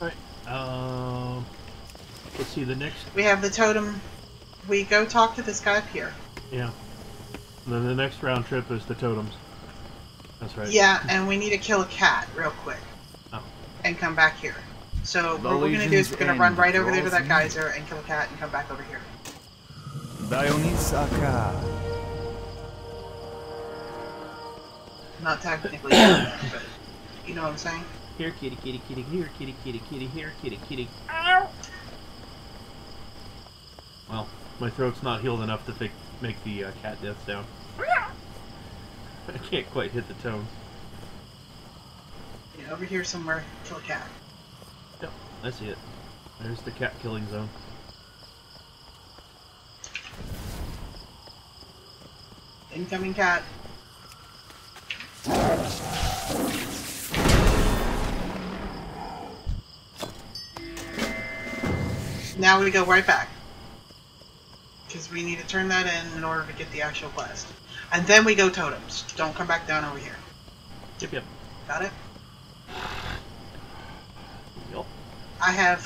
Alright, let's see, the next... We have the totem. We go talk to this guy up here. Yeah. And then the next round trip is the totems. That's right. Yeah, and we need to kill a cat real quick. Oh. And come back here. So what we're gonna do is we're gonna run right over there to that geyser and kill a cat and come back over here. Not technically, but you know what I'm saying? Here, kitty, kitty, kitty, here, kitty, kitty, kitty, here, kitty, kitty. Ow! Well, my throat's not healed enough to make the cat death sound. I can't quite hit the tone. Yeah, over here somewhere, kill a cat. Yep, I see it. There's the cat killing zone. Incoming cat. Now we go right back. Because we need to turn that in order to get the actual quest. And then we go totems. Don't come back down over here. Yep, yep. Got it? Yep. I have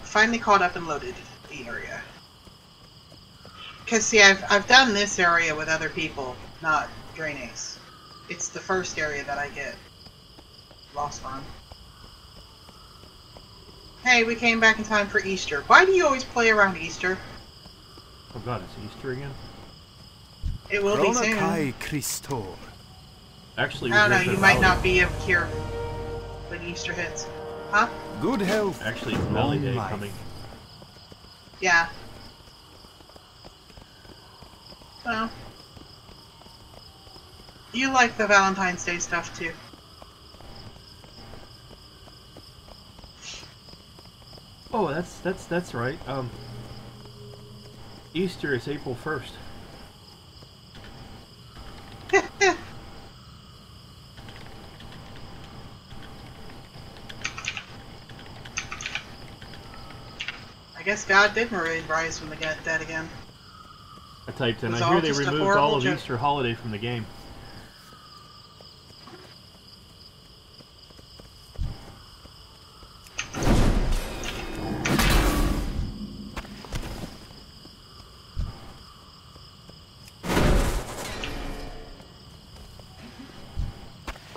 finally caught up and loaded the area. Because, see, I've done this area with other people, not Drain Ace. It's the first area that I get lost on. Hey, we came back in time for Easter. Why do you always play around Easter? Oh god, it's Easter again? It will be soon. Actually, I don't know, you might not be here when Easter hits. Huh? Good health. Actually, it's Valley Day coming. Yeah. Well. You like the Valentine's Day stuff too. Oh, that's right. Easter is April 1st. I guess God did rise from the dead again. I typed in, It was I hear all they just a removed horrible all of joke. Easter holiday from the game.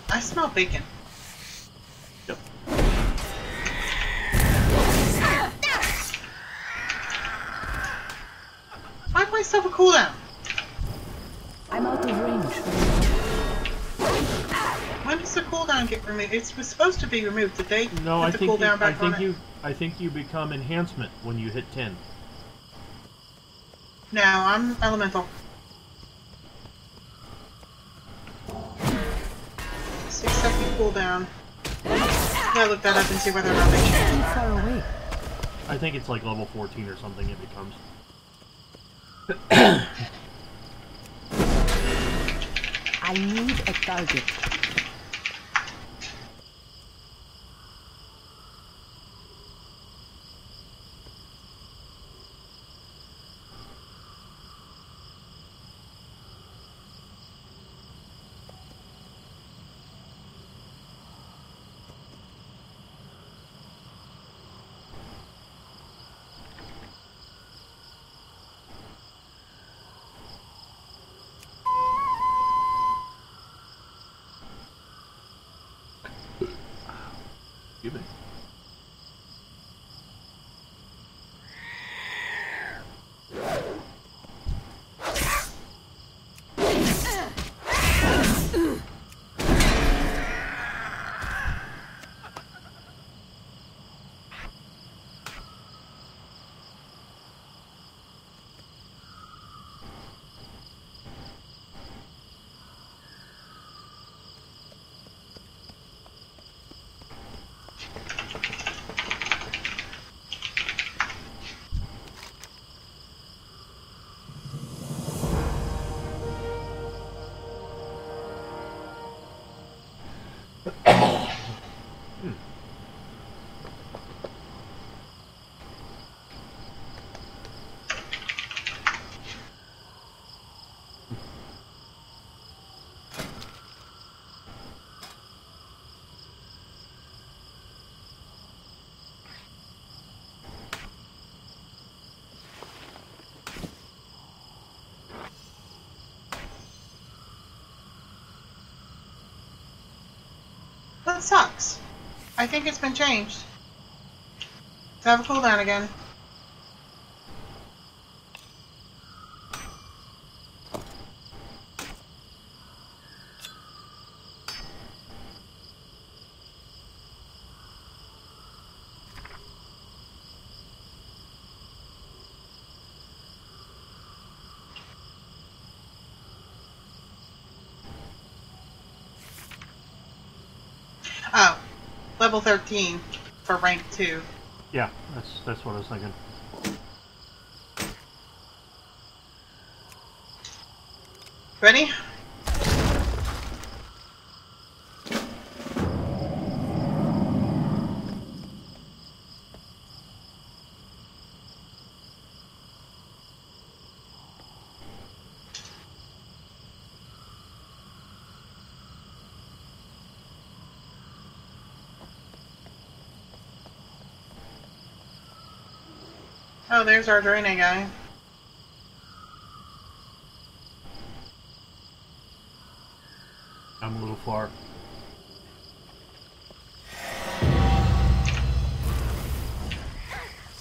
I smell bacon. Yep. Find myself a cooldown. I'm out of range. When does the cooldown get removed? It was supposed to be removed. Did they No, put I the think cooldown back on it? I think you become enhancement when you hit 10. No, I'm elemental. 6-second cooldown. I gotta look that up and see whether or not they changed Too that. far away. I think it's like level 14 or something it becomes. I need a target. Give it. That sucks. I think it's been changed. Have a cooldown again. Oh, level 13 for rank 2. Yeah, that's what I was thinking. Ready? Oh, there's our Draene guy. I'm a little far.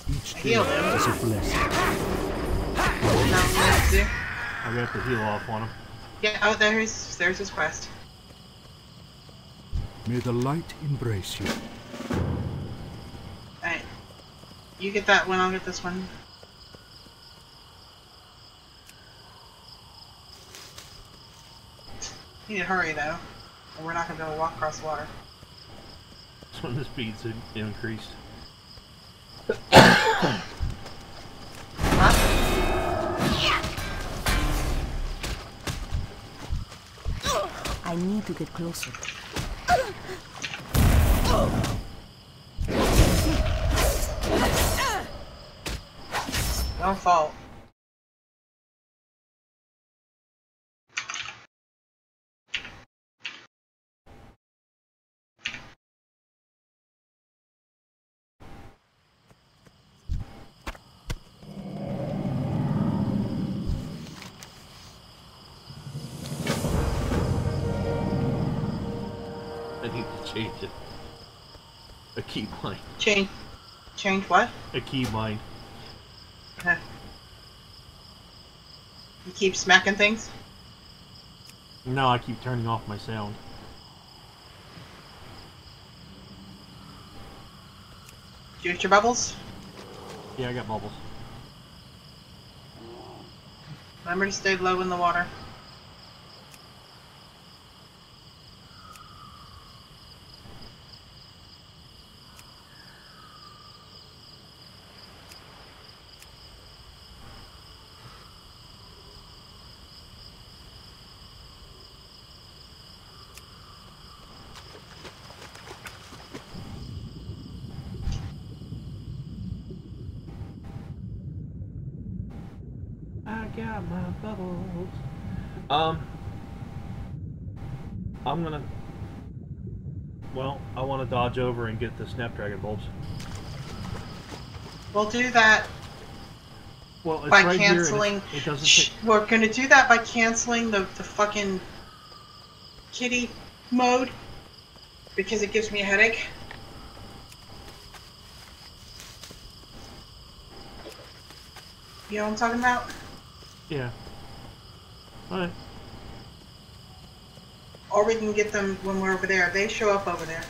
Each day Healed him. is a blessing. Not what to do. I'm gonna have to heal off on him. Yeah, oh, there's his quest. May the light embrace you. Alright. You get that one, I'll get this one. Need to hurry though, or we're not gonna be able to walk across the water. That's when the speed's increased. Huh? I need to get closer. Don't fall. I need to change it. A keybind. Change what? A keybind. Okay. You keep smacking things? No, I keep turning off my sound. Do you get your bubbles? Yeah, I got bubbles. Remember to stay low in the water. I got my bubbles. I'm gonna. Well, I want to dodge over and get the Snapdragon bulbs. We'll do that Well, it's by right canceling. here. And it doesn't Shh, take. we're gonna do that by canceling the fucking kitty mode because it gives me a headache. You know what I'm talking about? Yeah. Alright. Or we can get them when we're over there. They show up over there.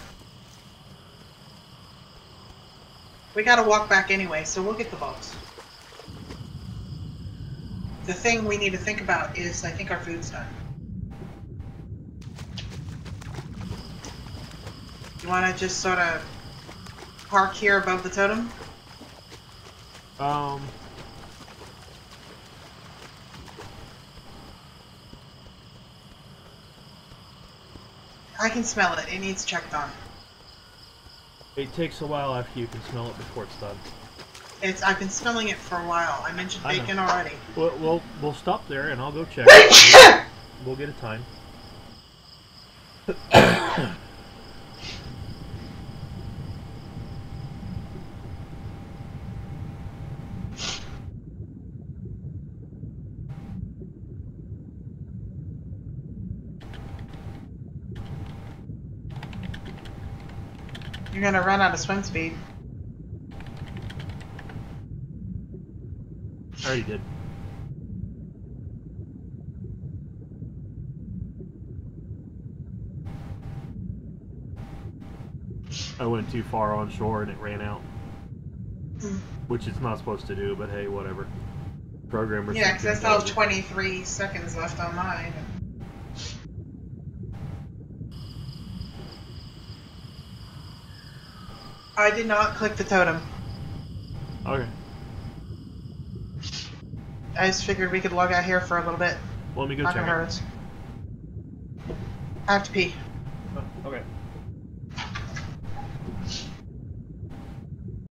We gotta walk back anyway, so we'll get the bulbs. The thing we need to think about is, I think our food's done. You wanna just sort of park here above the totem? I can smell it. It needs checked on. It takes a while after you can smell it before it's done. I've been smelling it for a while. I mentioned I know. bacon already. We'll stop there and I'll go check. We'll get a time. You're gonna run out of swim speed. I already did. I went too far on shore and it ran out. Which it's not supposed to do, but hey, whatever. Programmers. Yeah, because I still have 23 seconds left on mine. I did not click the totem. Okay. I just figured we could log out here for a little bit. Well, let me go Not check gonna hurt it. us. I have to pee.